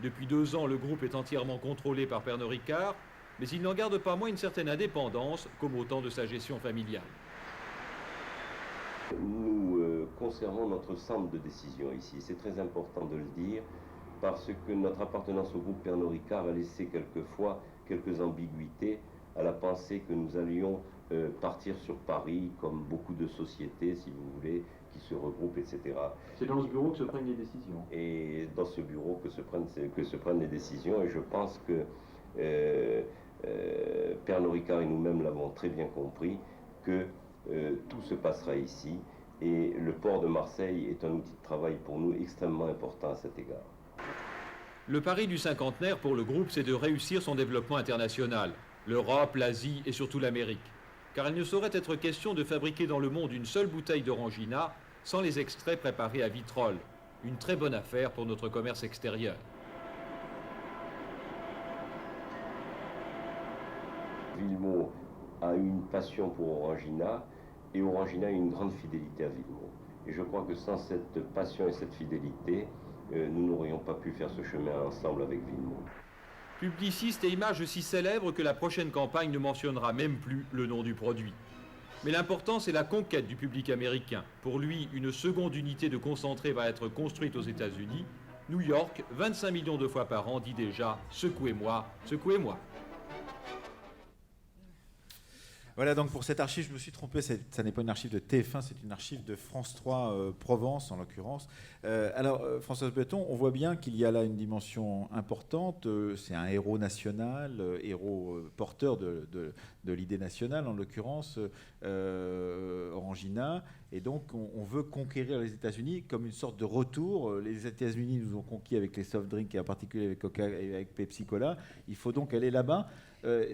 Depuis 2 ans, le groupe est entièrement contrôlé par Pernod Ricard, mais il n'en garde pas moins une certaine indépendance, comme au temps de sa gestion familiale. Nous conservons notre centre de décision ici. C'est très important de le dire, parce que notre appartenance au groupe Pernod Ricard a laissé quelquefois quelques ambiguïtés à la pensée que nous allions partir sur Paris, comme beaucoup de sociétés, si vous voulez, qui se regroupent, etc. C'est dans ce bureau que se prennent les décisions. Et dans ce bureau que se prennent les décisions, et je pense que Pernod Ricard et nous-mêmes l'avons très bien compris, que tout se passera ici, et le port de Marseille est un outil de travail pour nous extrêmement important à cet égard. Le pari du cinquantenaire pour le groupe, c'est de réussir son développement international. L'Europe, l'Asie et surtout l'Amérique. Car il ne saurait être question de fabriquer dans le monde une seule bouteille d'Orangina sans les extraits préparés à Vitrolles. Une très bonne affaire pour notre commerce extérieur. Villemot a une passion pour Orangina, et Orangina a une grande fidélité à Villemot. Et je crois que sans cette passion et cette fidélité, nous n'aurions pas pu faire ce chemin ensemble avec Villemot. Publiciste et image si célèbre que la prochaine campagne ne mentionnera même plus le nom du produit. Mais l'important, c'est la conquête du public américain. Pour lui, une seconde unité de concentré va être construite aux États-Unis. New York, 25 millions de fois par an, dit déjà « secouez-moi, secouez-moi ». Voilà, donc pour cette archive, je me suis trompé, ça n'est pas une archive de TF1, c'est une archive de France 3 Provence en l'occurrence. Alors, Françoise Beton, on voit bien qu'il y a là une dimension importante, c'est un héros national, héros porteur de l'idée nationale en l'occurrence, Orangina, et donc on veut conquérir les États-Unis comme une sorte de retour. Les États-Unis nous ont conquis avec les soft drinks et en particulier avec Coca et avec Pepsi Cola, il faut donc aller là-bas.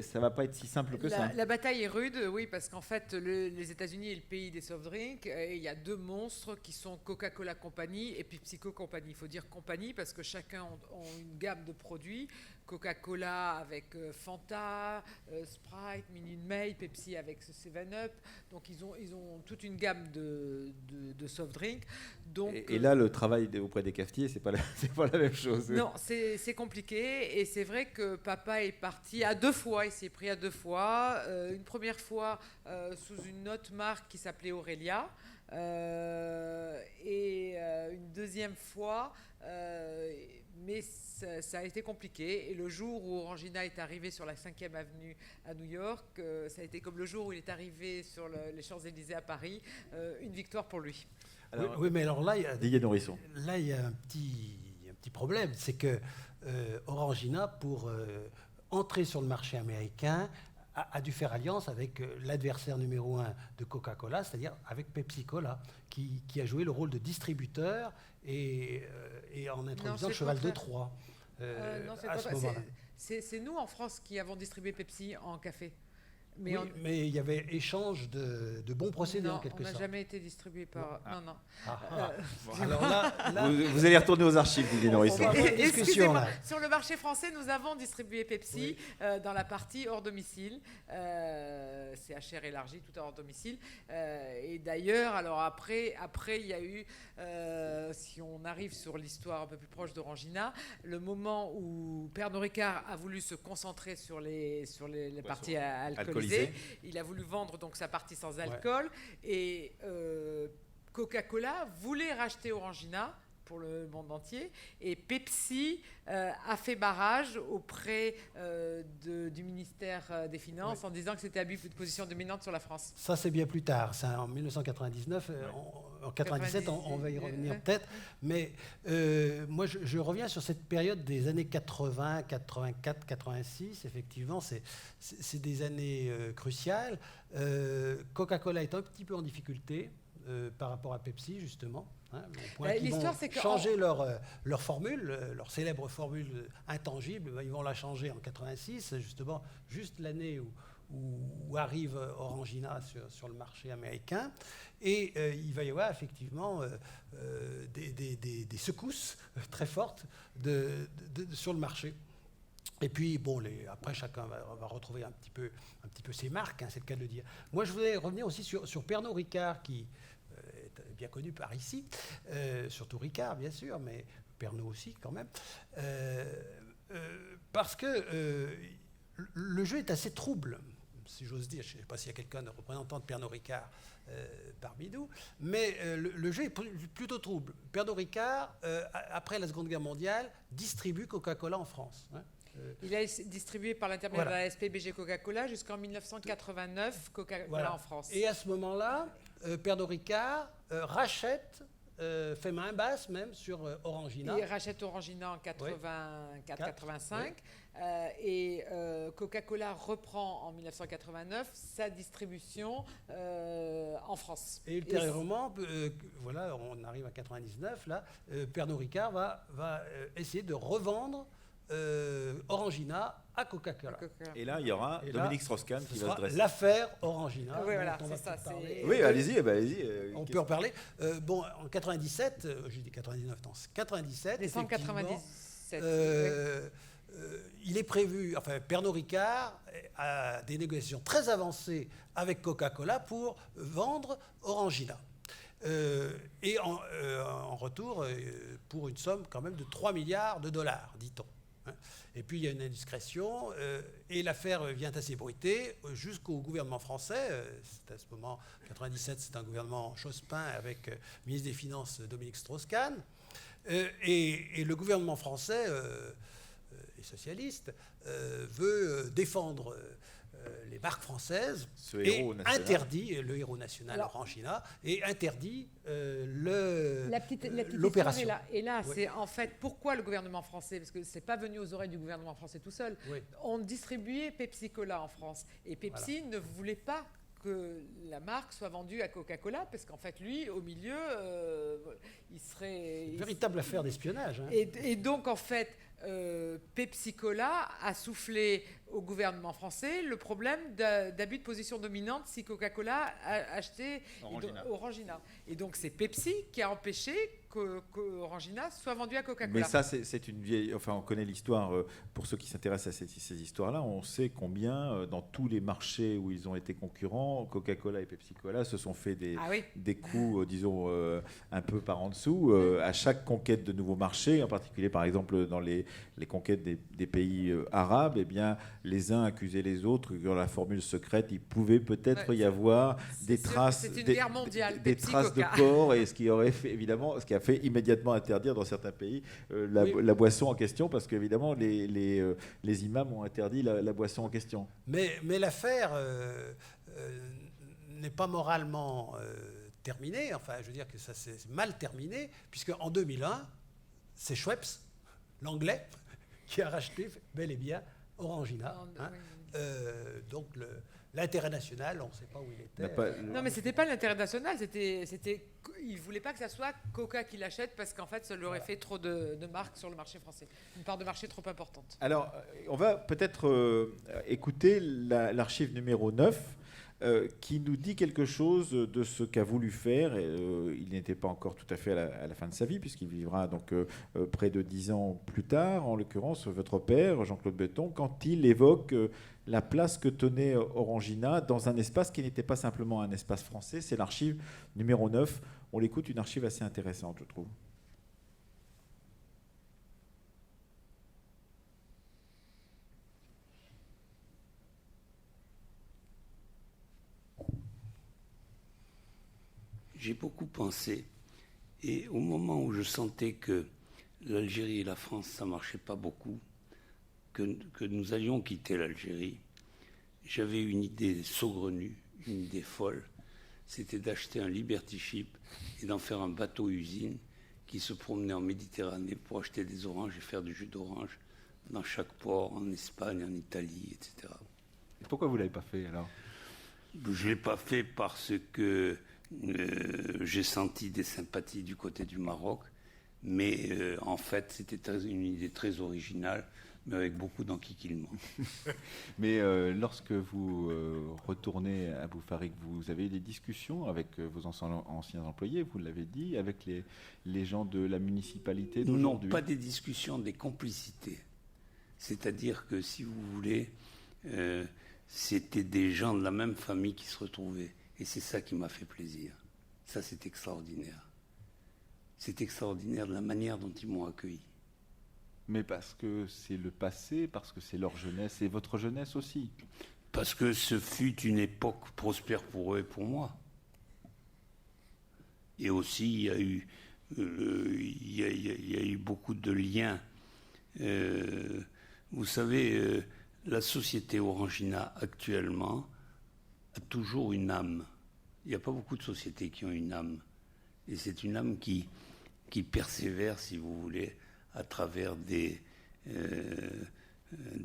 Ça va pas être si simple que ça. La bataille est rude, oui, parce qu'en fait, les États-Unis est le pays des soft drinks, et il y a 2 monstres qui sont Coca-Cola Company et PepsiCo Company. Il faut dire compagnie parce que chacun a une gamme de produits. Coca-Cola avec Fanta, Sprite, Minute Maid, Pepsi avec 7-Up. Donc ils ont toute une gamme de soft drinks. Donc, et là, le travail auprès des cafetiers, c'est pas la même chose. Non, c'est compliqué, et c'est vrai que papa est parti à 2 fois, il s'est pris à 2 fois. Une première fois sous une autre marque qui s'appelait Aurelia, et une deuxième fois, mais ça a été compliqué. Et le jour où Orangina est arrivé sur la 5e avenue à New York, ça a été comme le jour où il est arrivé sur les Champs-Élysées à Paris, une victoire pour lui. Alors, oui, mais alors là, il y a un petit problème, c'est que Orangina, pour entrer sur le marché américain, a dû faire alliance avec l'adversaire numéro 1 de Coca-Cola, c'est-à-dire avec Pepsi Cola, qui a joué le rôle de distributeur et en introduisant le cheval de Troie à ce moment-là. C'est nous en France qui avons distribué Pepsi en café. Mais Oui, mais il y avait échange de bons procédés, en non, quelque on n'a sorte. jamais été distribué par... Non. Alors là, Vous allez retourner aux archives, Didier Norisson. On va avoir une discussion, Excusez-moi, là. sur le marché français, nous avons distribué Pepsi dans la partie hors domicile. CHR élargi, tout hors domicile. Et d'ailleurs, alors après, il y a eu, si on arrive sur l'histoire un peu plus proche d'Orangina, le moment où Pernod Ricard a voulu se concentrer sur les parties alcoolisées. Il a voulu vendre donc sa partie sans alcool. Et Coca-Cola voulait racheter Orangina pour le monde entier, et Pepsi a fait barrage auprès du ministère des Finances en disant que c'était abus de position dominante sur la France. ça c'est bien plus tard, c'est en 1999, en 97 on va y revenir peut-être, mais moi je reviens sur cette période des années 80, 84, 86, effectivement c'est des années cruciales. Coca-Cola est un petit peu en difficulté par rapport à Pepsi justement. Au point qu'ils vont changer leur formule, leur célèbre formule intangible, ils vont la changer en 86, justement, juste l'année où arrive Orangina sur le marché américain. Et il va y avoir effectivement des secousses très fortes sur le marché. Et puis, bon, après, chacun va retrouver un petit peu ses marques, c'est le cas de le dire. Moi, je voulais revenir aussi sur Pernod Ricard, qui est bien connu par ici, surtout Ricard, bien sûr, mais Pernod aussi, quand même, parce que le jeu est assez trouble, si j'ose dire. Je ne sais pas s'il y a quelqu'un de représentant de Pernod Ricard parmi nous, mais le jeu est plutôt trouble. Pernod Ricard, après la Seconde Guerre mondiale, distribue Coca-Cola en France. Il a distribué par l'intermédiaire de la SPBG Coca-Cola jusqu'en 1989 Coca-Cola en France. Et à ce moment-là, Pernod Ricard rachète, fait main basse même sur Orangina. Il rachète Orangina en 84-85 et Coca-Cola reprend en 1989 sa distribution en France. Et ultérieurement, voilà, on arrive à 99, là, Pernod Ricard va essayer de revendre Orangina à Coca-Cola. Et là, il y aura Dominique Strauss-Kahn qui va se dresser. L'affaire Orangina. Oui, voilà, on va c'est ça. parler. Oui, allez-y. On peut en parler. Bon, en 97, j'ai dit 99, non, 97. Décembre 97. Il est prévu, enfin, Pernod Ricard a des négociations très avancées avec Coca-Cola pour vendre Orangina. Et en retour, pour une somme quand même de 3 milliards de dollars, dit-on. Et puis il y a une indiscrétion, et l'affaire vient à s'ébruiter jusqu'au gouvernement français. C'est à ce moment, 97, c'est un gouvernement Jospin avec ministre des Finances Dominique Strauss-Kahn. Et le gouvernement français, et socialiste, veut défendre les marques françaises et interdit le héros national Orangina et interdit l'opération. Et là, c'est en fait pourquoi le gouvernement français, parce que c'est pas venu aux oreilles du gouvernement français tout seul. On distribuait Pepsi Cola en France et Pepsi ne voulait pas que la marque soit vendue à Coca-Cola, parce qu'en fait, lui, au milieu, il serait... Une véritable affaire d'espionnage. Et donc, en fait, Pepsi Cola a soufflé au gouvernement français le problème d'abus de position dominante si Coca-Cola a acheté Orangina. Et donc, c'est Pepsi qui a empêché qu'Orangina soit vendu à Coca-Cola. Mais ça, c'est une vieille... Enfin, on connaît l'histoire. Pour ceux qui s'intéressent à ces histoires-là, on sait combien, dans tous les marchés où ils ont été concurrents, Coca-Cola et Pepsi-Cola se sont fait des coups, disons, un peu par en dessous, à chaque conquête de nouveaux marchés, en particulier, par exemple, dans les conquêtes des pays arabes, eh bien, les uns accusaient les autres que dans la formule secrète, il pouvait peut-être y avoir des traces, c'est une guerre mondiale, des traces de corps, et ce qui aurait fait, évidemment, ce qui a fait immédiatement interdire dans certains pays la boisson en question, parce qu'évidemment, les imams ont interdit la boisson en question. Mais l'affaire n'est pas moralement terminée. Enfin, je veux dire que ça s'est mal terminé, puisque en 2001, c'est Schweppes, l'anglais, qui a racheté bel et bien Orangina. Donc L'intérêt national, on ne sait pas où il était. Non, mais c'était pas l'intérêt national, il voulait pas que ça soit Coca qui l'achète parce qu'en fait, ça lui aurait fait trop de marques sur le marché français, une part de marché trop importante. Alors, on va peut-être écouter l'archive numéro 9 qui nous dit quelque chose de ce qu'a voulu faire. Il n'était pas encore tout à fait à la fin de sa vie, puisqu'il vivra donc près de 10 ans plus tard, en l'occurrence votre père, Jean-Claude Beton, quand il évoque la place que tenait Orangina dans un espace qui n'était pas simplement un espace français. C'est l'archive numéro 9. On l'écoute, une archive assez intéressante, je trouve. J'ai beaucoup pensé, et au moment où je sentais que l'Algérie et la France, ça ne marchait pas beaucoup, que nous allions quitter l'Algérie, j'avais une idée saugrenue, une idée folle, c'était d'acheter un Liberty Ship et d'en faire un bateau-usine qui se promenait en Méditerranée pour acheter des oranges et faire du jus d'orange dans chaque port, en Espagne, en Italie, etc. Et pourquoi vous ne l'avez pas fait alors? Je ne l'ai pas fait parce que j'ai senti des sympathies du côté du Maroc, mais en fait c'était une idée très originale, mais avec beaucoup d'enquiquillement. Mais lorsque vous retournez à Boufarik, vous avez des discussions avec vos anciens employés, vous l'avez dit, avec les gens de la municipalité d'aujourd'hui? Non, pas des discussions, des complicités. C'est-à-dire que, si vous voulez, c'était des gens de la même famille qui se retrouvaient. Et c'est ça qui m'a fait plaisir. Ça, c'est extraordinaire. C'est extraordinaire de la manière dont ils m'ont accueilli. Mais parce que c'est le passé, parce que c'est leur jeunesse et votre jeunesse aussi. Parce que ce fut une époque prospère pour eux et pour moi. Et aussi, il y a eu beaucoup de liens. Vous savez, la société Orangina actuellement a toujours une âme. Il n'y a pas beaucoup de sociétés qui ont une âme. Et c'est une âme qui persévère, si vous voulez, à travers des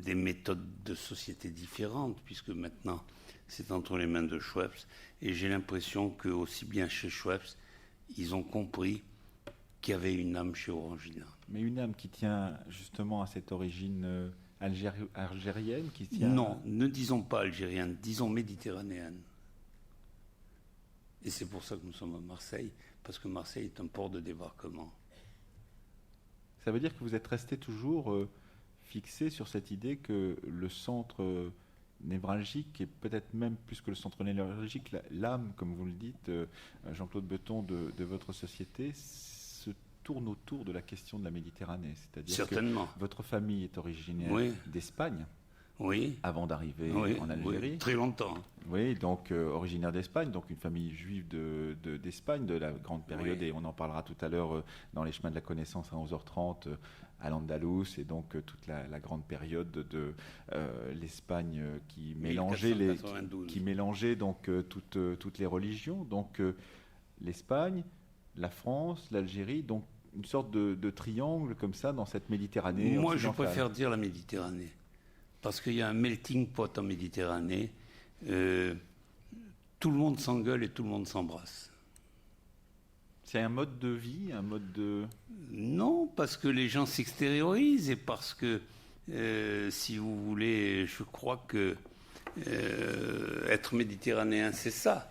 méthodes de société différentes, puisque maintenant, c'est entre les mains de Schweppes. Et j'ai l'impression que, aussi bien chez Schweppes, ils ont compris qu'il y avait une âme chez Orangina. Mais une âme qui tient justement à cette origine algérienne qui tient... Non, ne disons pas algérienne, disons méditerranéenne. Et c'est pour ça que nous sommes à Marseille, parce que Marseille est un port de débarquement. Ça veut dire que vous êtes resté toujours fixé sur cette idée que le centre névralgique, et peut-être même plus que le centre névralgique, l'âme, comme vous le dites, Jean-Claude Beton, de votre société, se tourne autour de la question de la Méditerranée. C'est-à-dire certainement. Que votre famille est originaire d'Espagne. Oui. Avant d'arriver en Algérie. Oui, très longtemps. Oui, donc originaire d'Espagne, donc une famille juive d'Espagne de la grande période, et on en parlera tout à l'heure dans les chemins de la connaissance à 11h30 à l'Andalous, et donc toute la grande période de l'Espagne qui mélangeait donc toutes les religions, donc l'Espagne, la France, l'Algérie, donc une sorte de triangle comme ça dans cette Méditerranée. Moi, je préfère dire la Méditerranée. Parce qu'il y a un melting pot en Méditerranée. Tout le monde s'engueule et tout le monde s'embrasse. C'est un mode de vie, un mode de... Non, parce que les gens s'extériorisent et parce que, si vous voulez, je crois que être méditerranéen, c'est ça.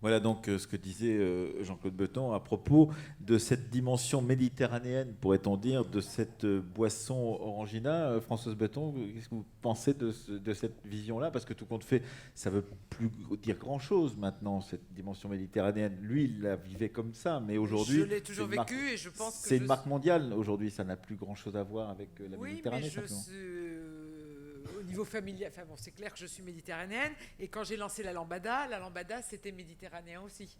Voilà donc ce que disait Jean-Claude Beton à propos de cette dimension méditerranéenne, pourrait-on dire, de cette boisson Orangina. Françoise Beton, qu'est-ce que vous pensez de cette vision-là? Parce que tout compte fait, ça ne veut plus dire grand-chose maintenant, cette dimension méditerranéenne. Lui, il la vivait comme ça, mais aujourd'hui... Je l'ai toujours vécu et je pense que... C'est une marque mondiale aujourd'hui, ça n'a plus grand-chose à voir avec la Méditerranée. Oui, mais au niveau familial, enfin bon, c'est clair que je suis méditerranéenne, et quand j'ai lancé la lambada c'était méditerranéen aussi.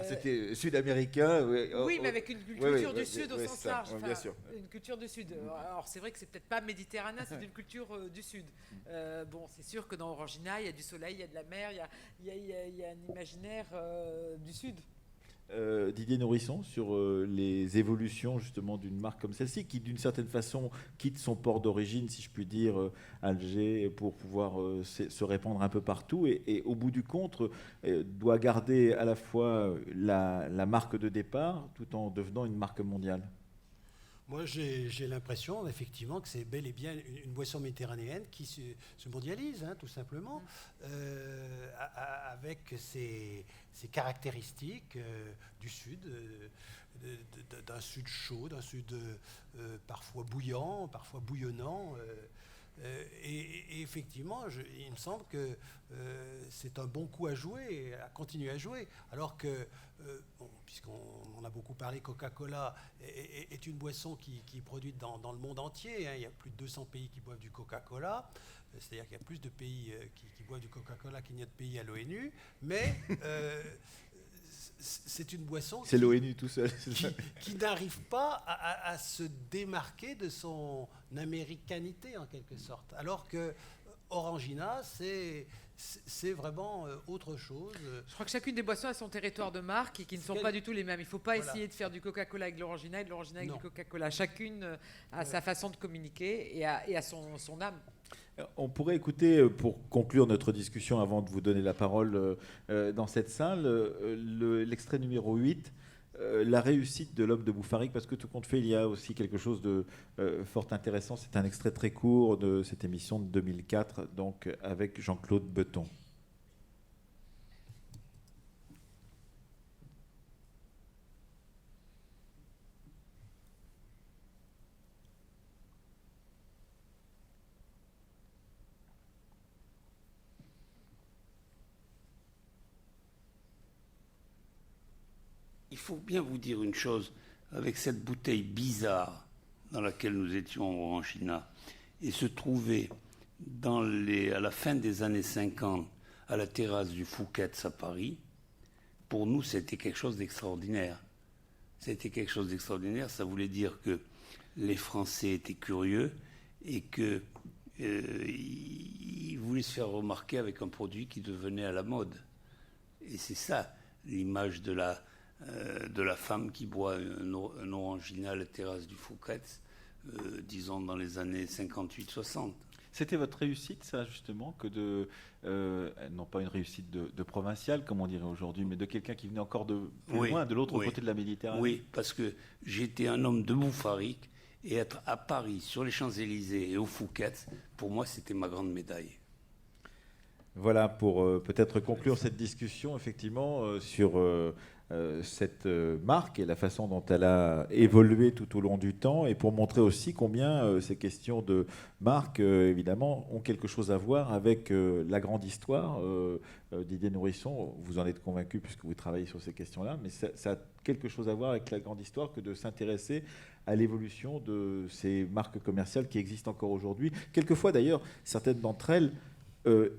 C'était sud-américain. Oui, mais avec une culture du Sud au sens large. Bien sûr. Une culture du Sud. Alors c'est vrai que c'est peut-être pas méditerranéen, c'est une culture du Sud. Bon, c'est sûr que dans Orangina, il y a du soleil, il y a de la mer, il y a un imaginaire du Sud. Didier Nourisson, sur les évolutions justement d'une marque comme celle-ci, qui d'une certaine façon quitte son port d'origine, si je puis dire, Alger, pour pouvoir se répandre un peu partout, et au bout du compte, doit garder à la fois la marque de départ, tout en devenant une marque mondiale. Moi, j'ai l'impression, effectivement, que c'est bel et bien une boisson méditerranéenne qui se mondialise, hein, tout simplement, avec ses caractéristiques du Sud, d'un Sud chaud, d'un Sud parfois bouillant, parfois bouillonnant. Et effectivement, il me semble que c'est un bon coup à jouer, à continuer à jouer. Alors que, puisqu'on en a beaucoup parlé, Coca-Cola est une boisson qui est produite dans le monde entier. Hein. Il y a plus de 200 pays qui boivent du Coca-Cola. C'est-à-dire qu'il y a plus de pays qui boivent du Coca-Cola qu'il n'y a de pays à l'ONU. Mais c'est une boisson c'est l'ONU tout seul. qui n'arrive pas à se démarquer de son américanité, en quelque sorte. Alors que Orangina, c'est vraiment autre chose. Je crois que chacune des boissons a son territoire de marque et qui ne sont pas du tout les mêmes. Il ne faut pas essayer de faire du Coca-Cola avec l'Orangina et de l'Orangina avec du Coca-Cola. Chacune a sa façon de communiquer et a son âme. On pourrait écouter, pour conclure notre discussion avant de vous donner la parole dans cette salle, l'extrait numéro 8, la réussite de l'homme de Bouffarique, parce que tout compte fait, il y a aussi quelque chose de fort intéressant. C'est un extrait très court de cette émission de 2004, donc avec Jean-Claude Beton. Il faut bien vous dire une chose, avec cette bouteille bizarre dans laquelle nous étions en Orangina, et se trouver à la fin des années 50 à la terrasse du Fouquet's à Paris, pour nous, c'était quelque chose d'extraordinaire. C'était quelque chose d'extraordinaire, ça voulait dire que les Français étaient curieux et qu'ils voulaient se faire remarquer avec un produit qui devenait à la mode. Et c'est ça, l'image de la femme qui boit un Orangina à la terrasse du Fouquet's, disons dans les années 58-60. C'était votre réussite, ça, justement, que non pas une réussite de provincial, comme on dirait aujourd'hui, mais de quelqu'un qui venait encore de plus loin, de l'autre côté de la Méditerranée. Oui, parce que j'étais un homme de Bouffarique, et être à Paris, sur les Champs-Élysées et au Fouquet's, pour moi, c'était ma grande médaille. Voilà, pour peut-être conclure cette discussion, effectivement, sur cette marque et la façon dont elle a évolué tout au long du temps, et pour montrer aussi combien ces questions de marque, évidemment, ont quelque chose à voir avec la grande histoire. Didier Nourisson, vous en êtes convaincu puisque vous travaillez sur ces questions-là, mais ça a quelque chose à voir avec la grande histoire que de s'intéresser à l'évolution de ces marques commerciales qui existent encore aujourd'hui. Quelquefois, d'ailleurs, certaines d'entre elles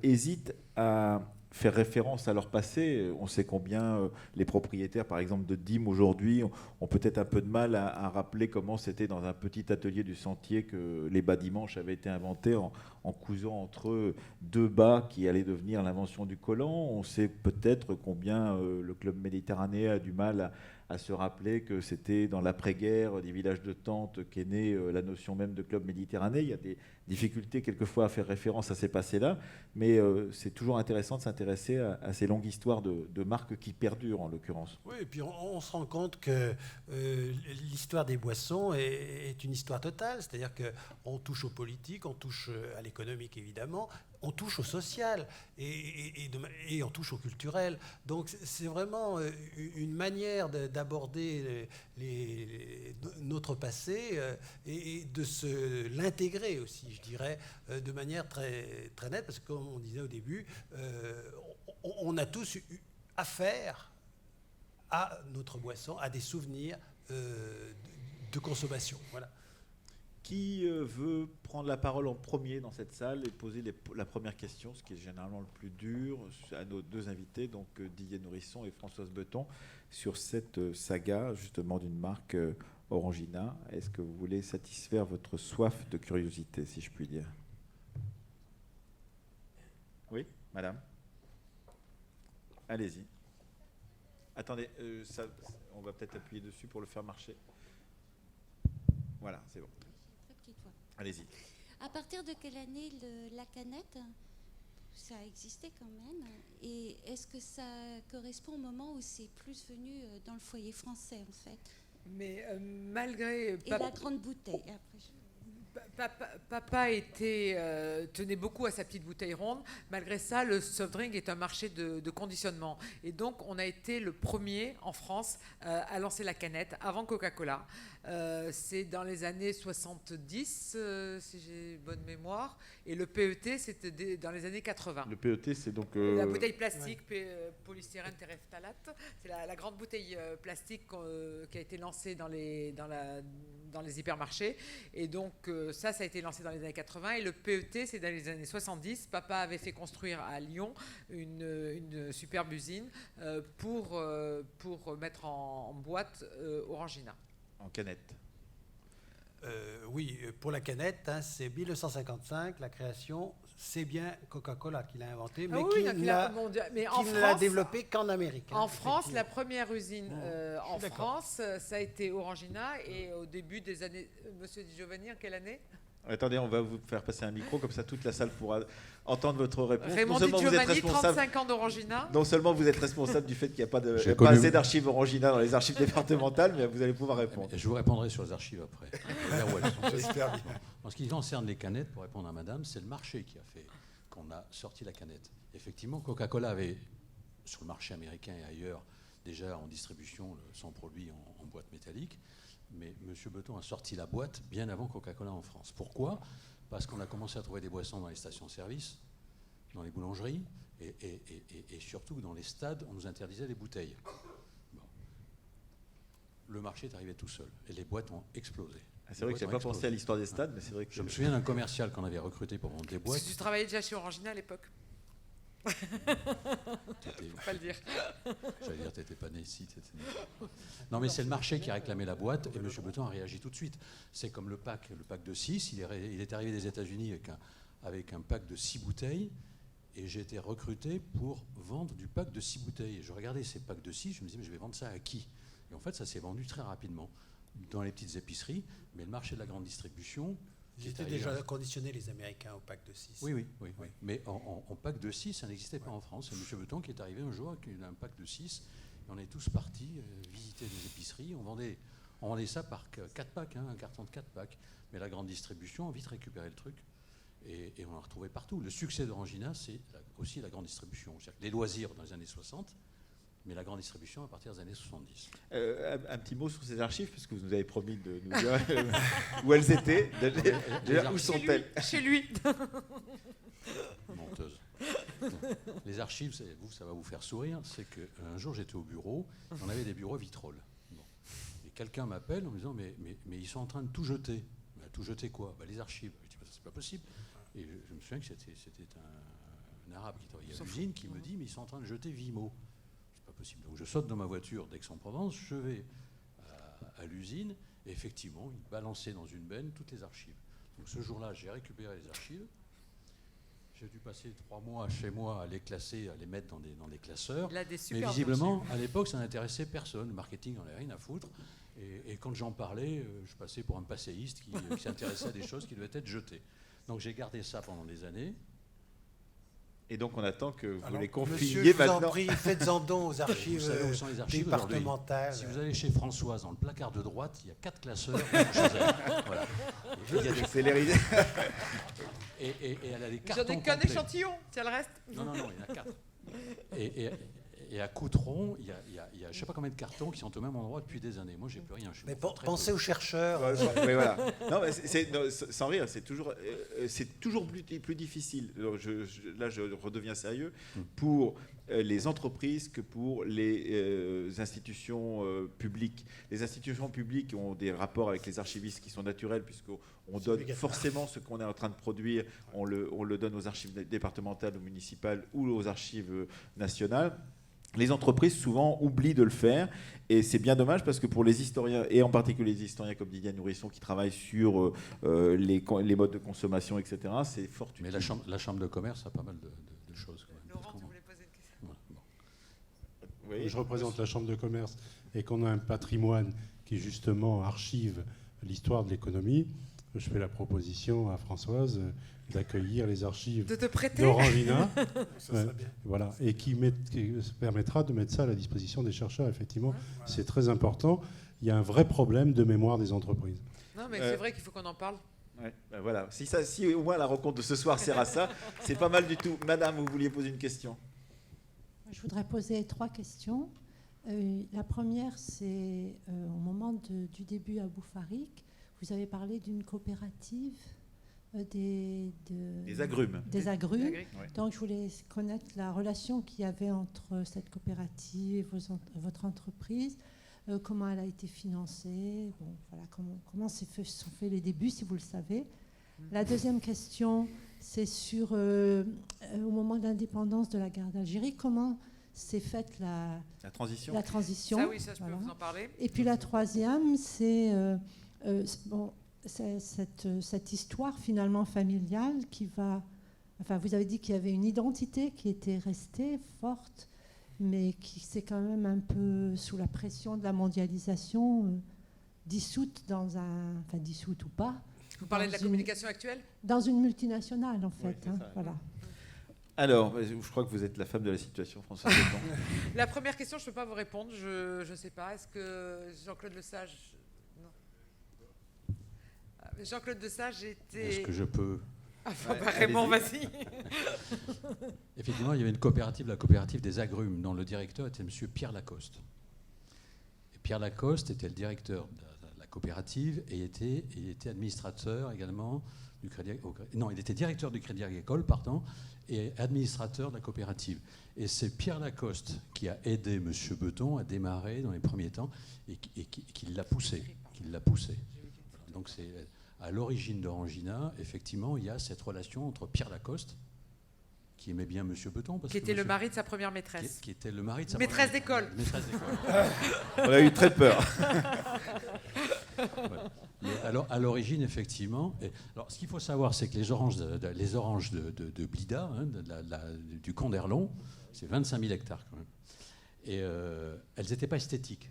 hésitent à faire référence à leur passé. On sait combien les propriétaires, par exemple, de Dîmes aujourd'hui, ont peut-être un peu de mal à rappeler comment c'était dans un petit atelier du Sentier que les bas dimanches avaient été inventés en cousant entre eux deux bas qui allaient devenir l'invention du collant. On sait peut-être combien le club méditerranéen a du mal à se rappeler que c'était dans l'après-guerre des villages de tentes qu'est née la notion même de club méditerranéen. Il y a des difficultés quelquefois à faire référence à ces passés-là, mais c'est toujours intéressant de s'intéresser à ces longues histoires de marques qui perdurent en l'occurrence. Oui, et puis on se rend compte que l'histoire des boissons est une histoire totale, c'est-à-dire qu'on touche au politique, on touche à l'économique évidemment, on touche au social et on touche au culturel. Donc c'est vraiment une manière d'aborder notre passé et de l'intégrer aussi, je dirais, de manière très, très nette, parce que comme on disait au début, on a tous eu affaire à notre boisson, à des souvenirs de consommation. Voilà. Qui veut prendre la parole en premier dans cette salle et poser la première question, ce qui est généralement le plus dur, à nos deux invités, donc Didier Nourisson et Françoise Beton, sur cette saga justement d'une marque Orangina. Est-ce que vous voulez satisfaire votre soif de curiosité, si je puis dire? Oui, madame. Allez-y. Attendez, on va peut-être appuyer dessus pour le faire marcher. Voilà, c'est bon. Petite voix. Allez-y. À partir de quelle année la canette, ça a existé quand même? Et est-ce que ça correspond au moment où c'est plus venu dans le foyer français, en fait? Mais malgré... Et la grande bouteille, après Papa tenait beaucoup à sa petite bouteille ronde. Malgré ça, le soft drink est un marché de conditionnement. Et donc, on a été le premier en France à lancer la canette avant Coca-Cola. C'est dans les années 70, si j'ai bonne mémoire. Et le PET, c'était dans les années 80. Le PET, c'est donc... La bouteille plastique, polystyrène terephthalate. C'est la grande bouteille plastique qui a été lancée dans les hypermarchés. Et donc, ça a été lancé dans les années 80. Et le PET, c'est dans les années 70. Papa avait fait construire à Lyon une superbe usine pour mettre en boîte Orangina. En canette. Oui, pour la canette, hein, c'est 1955, la création, c'est bien Coca-Cola qui l'a inventé, mais qui ne l'a développé qu'en Amérique. En France, la première usine en France, ça a été Orangina, et au début des années... Monsieur Di Giovanni, en quelle année ? Attendez, on va vous faire passer un micro, comme ça toute la salle pourra entendre votre réponse. Raymond Di Giovanni, 35 ans d'Orangina. Non seulement vous êtes responsable du fait qu'il n'y a pas assez d'archives Orangina dans les archives départementales, mais vous allez pouvoir répondre. Je vous répondrai sur les archives après. En ce qui concerne les canettes, pour répondre à madame, c'est le marché qui a fait qu'on a sorti la canette. Effectivement, Coca-Cola avait, sur le marché américain et ailleurs, déjà en distribution son produit en boîte métallique. Mais M. Beton a sorti la boîte bien avant Coca-Cola en France. Pourquoi ? Parce qu'on a commencé à trouver des boissons dans les stations-service, dans les boulangeries, et surtout dans les stades, on nous interdisait les bouteilles. Bon. Le marché est arrivé tout seul, et les boîtes ont explosé. C'est vrai que je n'avais pas pensé à l'histoire des stades, mais c'est vrai que... Je me souviens d'un commercial qu'on avait recruté pour vendre des boîtes. Parce que tu travaillais déjà chez Orangina à l'époque. Faut pas le dire. J'allais dire, t'étais pas né ici. Non, mais c'est le marché qui a réclamé la boîte et M. Beton a réagi tout de suite. C'est comme le pack de 6. Il est arrivé des États-Unis avec un pack de 6 bouteilles et j'ai été recruté pour vendre du pack de 6 bouteilles. Et je regardais ces packs de 6, je me disais, mais je vais vendre ça à qui ? Et en fait, ça s'est vendu très rapidement dans les petites épiceries, mais le marché de la grande distribution. Ils étaient déjà conditionnés, les Américains, au pack de 6. Oui. Mais en pack de 6, ça n'existait pas en France. C'est M. Beton qui est arrivé un jour avec un pack de 6. Et on est tous partis visiter des épiceries. On vendait ça par 4 packs, un carton de 4 packs. Mais la grande distribution a vite récupéré le truc. Et on en retrouvait partout. Le succès d'Orangina, c'est aussi la grande distribution. C'est-à-dire les loisirs dans les années 60, mais la grande distribution à partir des années 70. Un petit mot sur ces archives, parce que vous nous avez promis de nous dire où elles étaient. Où sont-elles ? Chez lui. Menteuse. Les archives, ça va vous faire sourire, c'est qu'un jour j'étais au bureau, on avait des bureaux Vitrolles. Bon. Et quelqu'un m'appelle en me disant mais ils sont en train de tout jeter. Tout jeter quoi ? Les archives. Je dis c'est pas possible. Et je me souviens que c'était un arabe qui travaillait à l'usine qui me dit mais ils sont en train de jeter Vimo. Possible. Donc je saute dans ma voiture d'Aix-en-Provence, je vais à l'usine, et effectivement, ils balançaient dans une benne toutes les archives. Donc ce jour-là, j'ai récupéré les archives. J'ai dû passer 3 mois chez moi à les classer, à les mettre dans des classeurs. Mais visiblement, à l'époque, ça n'intéressait personne. Le marketing n'en avait rien à foutre. Et quand j'en parlais, je passais pour un passéiste qui s'intéressait à des choses qui devaient être jetées. Donc j'ai gardé ça pendant des années. Et donc on attend que vous les confiez monsieur, je vous maintenant. en prie, faites-en don aux archives, vous savez où sont les archives départementales. Si vous allez chez Françoise, dans le placard de droite, il y a 4 classeurs chez elle. Voilà. Il y a des célérités. Et elle a des cartons. J'en ai qu'un échantillon, tiens le reste. Non, il y en a 4. Et à Coutron, il y a je ne sais pas combien de cartons qui sont au même endroit depuis des années. Moi, j'ai plus rien. Mais pensez aux chercheurs. Mais voilà. Non, mais sans rire, c'est toujours plus difficile. Là, je redeviens sérieux pour les entreprises que pour les institutions publiques. Les institutions publiques ont des rapports avec les archivistes qui sont naturels, puisqu'on donne forcément ce qu'on est en train de produire, on le donne aux archives départementales ou municipales ou aux archives nationales. Les entreprises, souvent, oublient de le faire, et c'est bien dommage parce que pour les historiens, et en particulier les historiens comme Didier Nourisson qui travaillent sur les modes de consommation, etc., c'est fort utile. Mais la chambre de commerce a pas mal de choses. Quand même. Laurent, tu voulais poser une question ? Oui. je représente la Chambre de commerce et qu'on a un patrimoine qui justement archive l'histoire de l'économie, je fais la proposition à Françoise d'accueillir les archives De te prêter d'Orangina, Ça serait bien. voilà, et qui permettra de mettre ça à la disposition des chercheurs. Effectivement, c'est très important. Il y a un vrai problème de mémoire des entreprises. Non, mais c'est vrai qu'il faut qu'on en parle. Ouais, ben voilà. Si au moins la rencontre de ce soir sert à ça, c'est pas mal du tout. Madame, vous vouliez poser une question? Je voudrais poser 3 questions. La première, c'est au moment du début à Boufarik, vous avez parlé d'une coopérative des agrumes. Des agrumes. Ouais. Donc, je voulais connaître la relation qu'il y avait entre cette coopérative et votre entreprise. Comment elle a été financée, bon, voilà, comment sont faits les débuts, si vous le savez. La deuxième question, c'est sur, au moment de l'indépendance de la guerre d'Algérie, comment s'est faite la transition. Ça, oui, ça, je peux vous en parler. Et puis la troisième, c'est cette histoire finalement familiale qui va... Enfin, vous avez dit qu'il y avait une identité qui était restée forte, mais qui s'est quand même un peu, sous la pression de la mondialisation, dissoute enfin dissoute ou pas. Vous parlez de la communication actuelle ? Dans une multinationale, en fait. Oui, voilà. Alors, je crois que vous êtes la femme de la situation, Françoise Betton. La première question, je ne peux pas vous répondre. Je ne sais pas. Est-ce que Jean-Claude Lesage... Non. Jean-Claude Lesage était... Est-ce que je peux... Raymond, vas-y. Effectivement, il y avait une coopérative, la coopérative des agrumes, dont le directeur était M. Pierre Lacoste. Et Pierre Lacoste était le directeur de la coopérative et il était administrateur également du Crédit Agricole. Non, il était directeur du Crédit Agricole, pardon, et administrateur de la coopérative. Et c'est Pierre Lacoste qui a aidé M. Betton à démarrer dans les premiers temps et qui l'a poussé. Donc c'est... À l'origine d'Orangina, effectivement, il y a cette relation entre Pierre Lacoste, qui aimait bien M. Betton. Qui était le mari de sa première maîtresse. Qui était le mari de sa maîtresse d'école. Maîtresse d'école. On a eu très peur. Ouais. Mais alors, à l'origine, effectivement... alors, ce qu'il faut savoir, c'est que les oranges de Blida, hein, du Conderlon, c'est 25 000 hectares quand même. Et elles n'étaient pas esthétiques.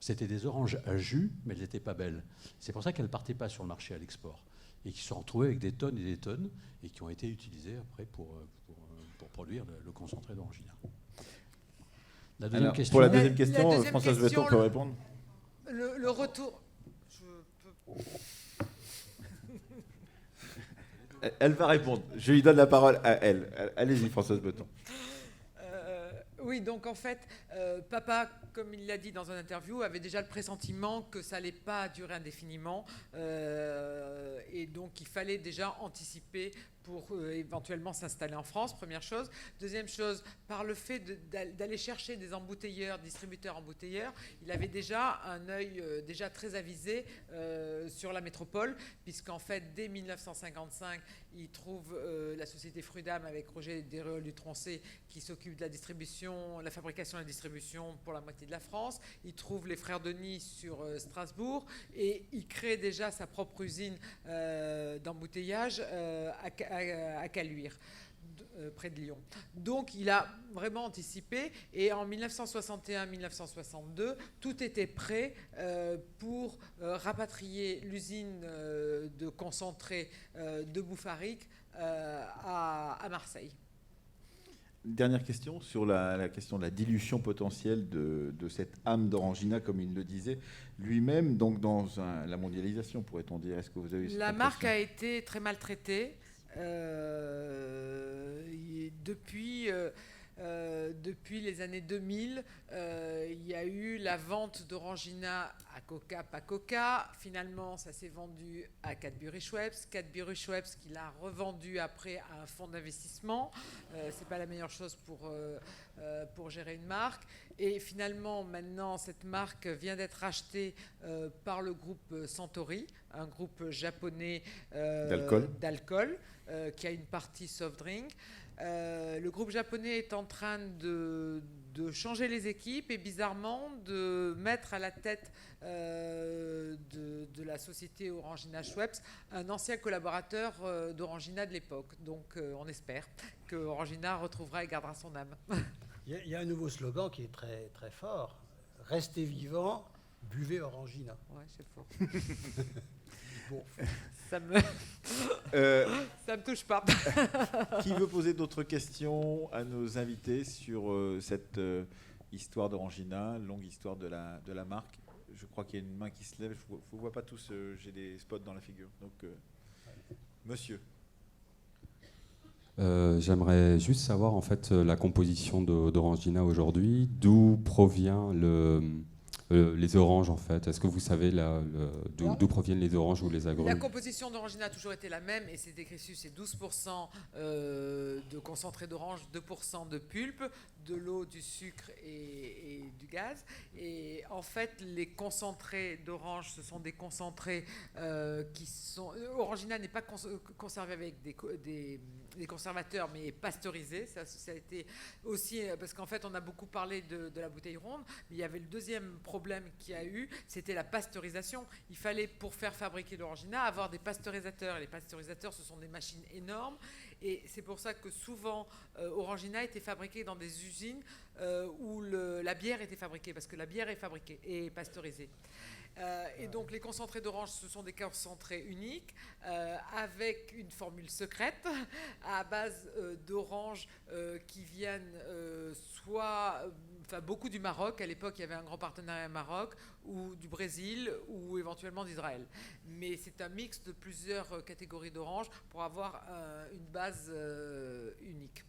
C'était des oranges à jus, mais elles n'étaient pas belles. C'est pour ça qu'elles ne partaient pas sur le marché à l'export. Et qui se sont retrouvées avec des tonnes et des tonnes, et qui ont été utilisées après pour produire le concentré d'orangina. La deuxième question. Pour la deuxième question, Françoise Betton peut répondre. Le retour... Elle va répondre. Je lui donne la parole à elle. Allez-y, Françoise Betton. Oui, donc en fait, papa, comme il l'a dit dans une interview, avait déjà le pressentiment que ça n'allait pas durer indéfiniment. Et donc, il fallait déjà anticiper pour éventuellement s'installer en France, première chose. Deuxième chose, par le fait d'aller chercher des embouteilleurs, distributeurs embouteilleurs, il avait déjà un œil déjà très avisé sur la métropole, puisqu'en fait, dès 1955, il trouve la société Frudam avec Roger Desréaux du Troncé qui s'occupe de la distribution, la fabrication et la distribution pour la moitié de la France. Il trouve les frères Denis sur Strasbourg et il crée déjà sa propre usine d'embouteillage à Caluire, près de Lyon. Donc il a vraiment anticipé et en 1961-1962, tout était prêt pour rapatrier l'usine de concentré de Boufarik à Marseille. Dernière question sur la question de la dilution potentielle de cette âme d'Orangina, comme il le disait lui-même, donc dans la mondialisation, pourrait-on dire. Est-ce que vous avez La marque a été très maltraitée. Depuis les années 2000, il y a eu la vente d'Orangina à Coca, pas Coca. Finalement, ça s'est vendu à Cadbury-Schweppes. Cadbury-Schweppes qui l'a revendu après à un fonds d'investissement. C'est pas la meilleure chose pour gérer une marque. Et finalement, maintenant, cette marque vient d'être rachetée par le groupe Santori, un groupe japonais d'alcool qui a une partie soft drink. Le groupe japonais est en train de changer les équipes et bizarrement de mettre à la tête de la société Orangina Schweppes un ancien collaborateur d'Orangina de l'époque. Donc on espère que Orangina retrouvera et gardera son âme. Il y a un nouveau slogan qui est très, très fort. Restez vivant, buvez Orangina. Ouais, c'est fort. Bon. Ça me touche pas. Qui veut poser d'autres questions à nos invités sur cette histoire d'Orangina, longue histoire de la marque? Je crois qu'il y a une main qui se lève. Je ne vous vois pas tous, j'ai des spots dans la figure. Donc, monsieur. J'aimerais juste savoir en fait la composition d'Orangina aujourd'hui, d'où provient les oranges en fait. Est-ce que vous savez d'où proviennent les oranges ou les agrumes? La composition d'Orangina a toujours été la même et c'est écrit dessus, c'est 12% de concentré d'orange, 2% de pulpe, de l'eau, du sucre et du gaz. Et en fait, les concentrés d'orange, ce sont des concentrés qui sont... Orangina n'est pas conservé avec des conservateurs, mais pasteurisé. Ça a été aussi, parce qu'en fait, on a beaucoup parlé de la bouteille ronde, mais il y avait le deuxième problème qu'il y a eu, c'était la pasteurisation. Il fallait, pour faire fabriquer l'Orangina, avoir des pasteurisateurs. Et les pasteurisateurs, ce sont des machines énormes. Et c'est pour ça que souvent, Orangina était fabriqué dans des usines où la bière était fabriquée, parce que la bière est fabriquée et pasteurisée. Et donc les concentrés d'orange, ce sont des concentrés uniques avec une formule secrète à base d'oranges qui viennent beaucoup du Maroc. À l'époque, il y avait un grand partenariat Maroc, ou du Brésil, ou éventuellement d'Israël. Mais c'est un mix de plusieurs catégories d'oranges pour avoir une base unique.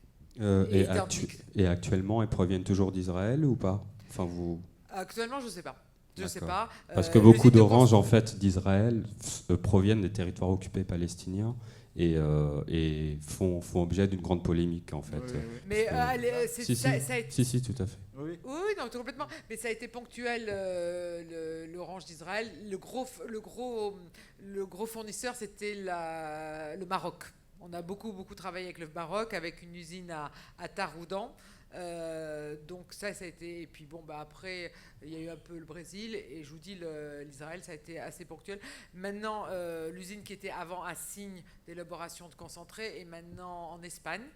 Et actuellement, elles proviennent toujours d'Israël ou pas? Actuellement, je ne sais pas. Je sais pas. Parce que beaucoup d'oranges en fait d'Israël proviennent des territoires occupés palestiniens et font objet d'une grande polémique en fait. Oui. Mais ça a été... Si, tout à fait. Oui, non, complètement. Mais ça a été ponctuel, l'orange d'Israël. Le gros fournisseur, c'était le Maroc. On a beaucoup travaillé avec le Maroc, avec une usine à Taroudan. Donc ça a été, et puis après il y a eu un peu le Brésil, et je vous dis l'Israël, ça a été assez ponctuel. Maintenant l'usine qui était avant à Signes d'élaboration de concentré est maintenant en Espagne,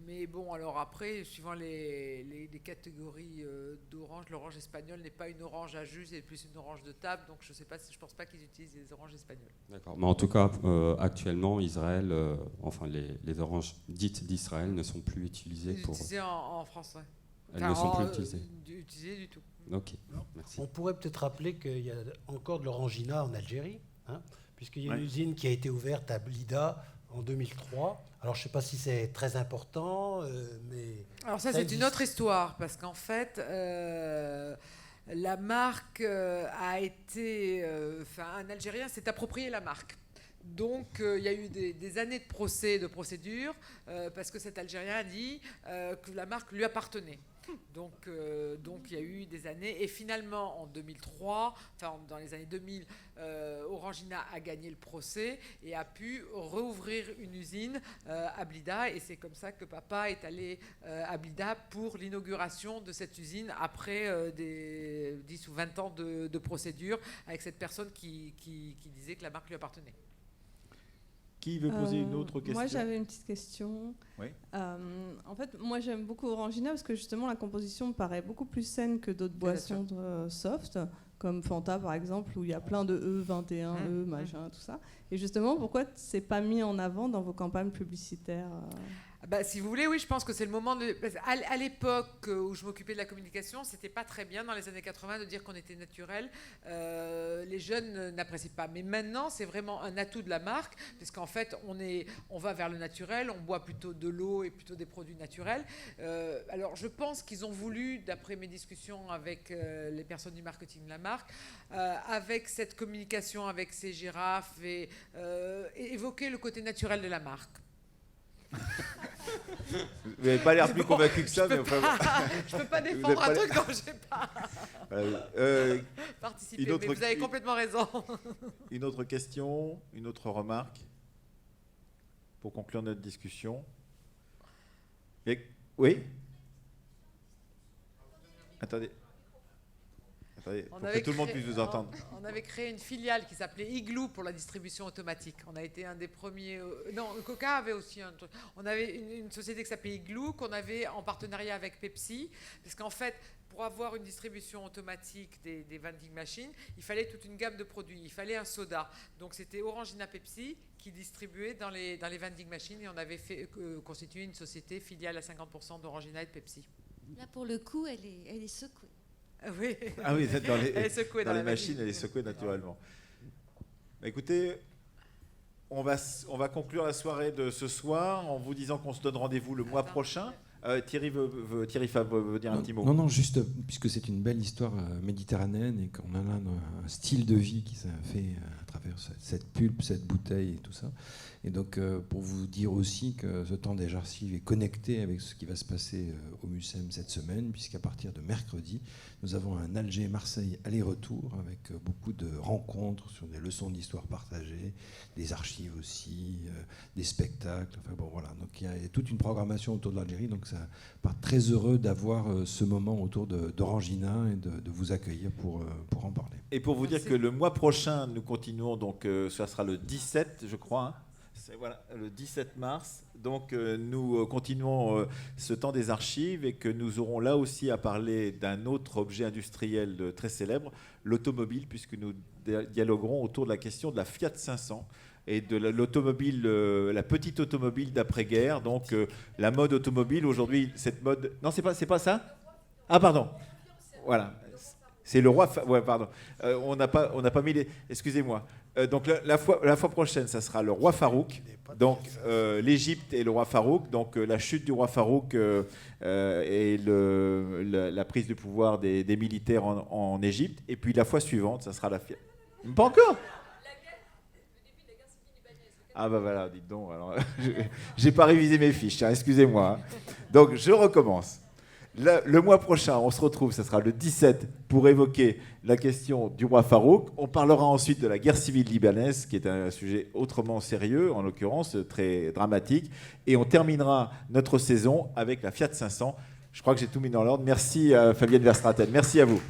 mais bon, alors après suivant les catégories d'orange, l'orange espagnole n'est pas une orange à jus, c'est plus une orange de table, donc je pense pas qu'ils utilisent les oranges espagnoles. D'accord, mais en tout cas actuellement Israël, les oranges dites d'Israël ne sont plus utilisées pour... Utilisées en France, ouais. Elles ne sont plus utilisées. Utilisées du tout. Ok, merci. On pourrait peut-être rappeler qu'il y a encore de l'Orangina en Algérie, puisqu'il y a une usine qui a été ouverte à Blida en 2003. Alors, je ne sais pas si c'est très important, mais... Alors ça, c'est une autre histoire, parce qu'en fait, la marque a été... un Algérien s'est approprié la marque. Donc, il y a eu des années de procédure, parce que cet Algérien a dit que la marque lui appartenait. Donc, il y a eu des années. Et finalement, en 2003, dans les années 2000, Orangina a gagné le procès et a pu rouvrir une usine à Blida. Et c'est comme ça que papa est allé à Blida pour l'inauguration de cette usine après des 10 ou 20 ans de procédure avec cette personne qui disait que la marque lui appartenait. Qui veut poser une autre question? Moi, j'avais une petite question. Oui. En fait, moi, j'aime beaucoup Orangina parce que justement, la composition me paraît beaucoup plus saine que d'autres boissons soft, comme Fanta, par exemple, où il y a plein de E21, machin, tout ça. Et justement, pourquoi c'est pas mis en avant dans vos campagnes publicitaires? Si vous voulez, oui, je pense que c'est le moment de... À l'époque où je m'occupais de la communication, c'était pas très bien dans les années 80 de dire qu'on était naturel. Les jeunes n'apprécient pas. Mais maintenant, c'est vraiment un atout de la marque, puisqu'en fait, on va vers le naturel, on boit plutôt de l'eau et plutôt des produits naturels. Alors, je pense qu'ils ont voulu, d'après mes discussions avec les personnes du marketing de la marque, avec cette communication, avec ces girafes, et évoquer le côté naturel de la marque. Vous n'avez pas l'air plus convaincu que ça, mais enfin... Je ne peux pas défendre un truc dont je n'ai pas participé, mais vous avez complètement raison. Une autre question, une autre remarque pour conclure notre discussion. Oui. Attendez. Attendez, pour que tout le monde puisse vous entendre. On avait créé une filiale qui s'appelait Igloo pour la distribution automatique. On a été un des premiers. Non, Coca avait aussi un truc. On avait une société qui s'appelait Igloo qu'on avait en partenariat avec Pepsi, parce qu'en fait, pour avoir une distribution automatique des vending machines, il fallait toute une gamme de produits. Il fallait un soda. Donc c'était Orangina Pepsi qui distribuait dans les vending machines, et on avait constitué une société filiale à 50% d'Orangina et de Pepsi. Là, pour le coup, elle est secouée. Oui. Ah oui, dans les, elle est secouée dans les la machines, elle est secouée naturellement. Bah, écoutez, on va conclure la soirée de ce soir en vous disant qu'on se donne rendez-vous le mois prochain. Thierry veut dire un petit mot. Non, juste puisque c'est une belle histoire méditerranéenne et qu'on a là un style de vie qui s'est fait à travers cette pulpe, cette bouteille et tout ça. Et donc, pour vous dire aussi que ce temps des archives est connecté avec ce qui va se passer au MUSEM cette semaine, puisqu'à partir de mercredi, nous avons un Alger-Marseille aller-retour avec beaucoup de rencontres sur des leçons d'histoire partagées, des archives aussi, des spectacles. Enfin bon, voilà. Donc il y a toute une programmation autour de l'Algérie. Donc ça part très heureux d'avoir ce moment autour d'Orangina et de vous accueillir pour en parler. Et pour vous dire que le mois prochain, nous continuons, donc ça sera le 17, je crois. Hein. Voilà, le 17 mars. Donc nous continuons ce temps des archives et que nous aurons là aussi à parler d'un autre objet industriel très célèbre, l'automobile, puisque nous dialoguerons autour de la question de la Fiat 500 et de l'automobile, la petite automobile d'après-guerre. Donc la mode automobile aujourd'hui, cette mode... Non, c'est pas ça. Ah pardon. Voilà. C'est le roi... Ouais, pardon. On n'a pas mis les... Excusez-moi. Donc la fois prochaine, ça sera le roi Farouk. Donc l'Égypte et le roi Farouk. Donc la chute du roi Farouk et la prise du pouvoir des militaires en Égypte. Et puis la fois suivante, ça sera la... Pas encore. Ah bah voilà, dites donc. Alors, j'ai pas révisé mes fiches, hein, excusez-moi. Hein. Donc je recommence. Le mois prochain, on se retrouve, ça sera le 17, pour évoquer la question du roi Farouk. On parlera ensuite de la guerre civile libanaise, qui est un sujet autrement sérieux, en l'occurrence très dramatique. Et on terminera notre saison avec la Fiat 500. Je crois que j'ai tout mis dans l'ordre. Merci à Fabienne Verstraeten. Merci à vous.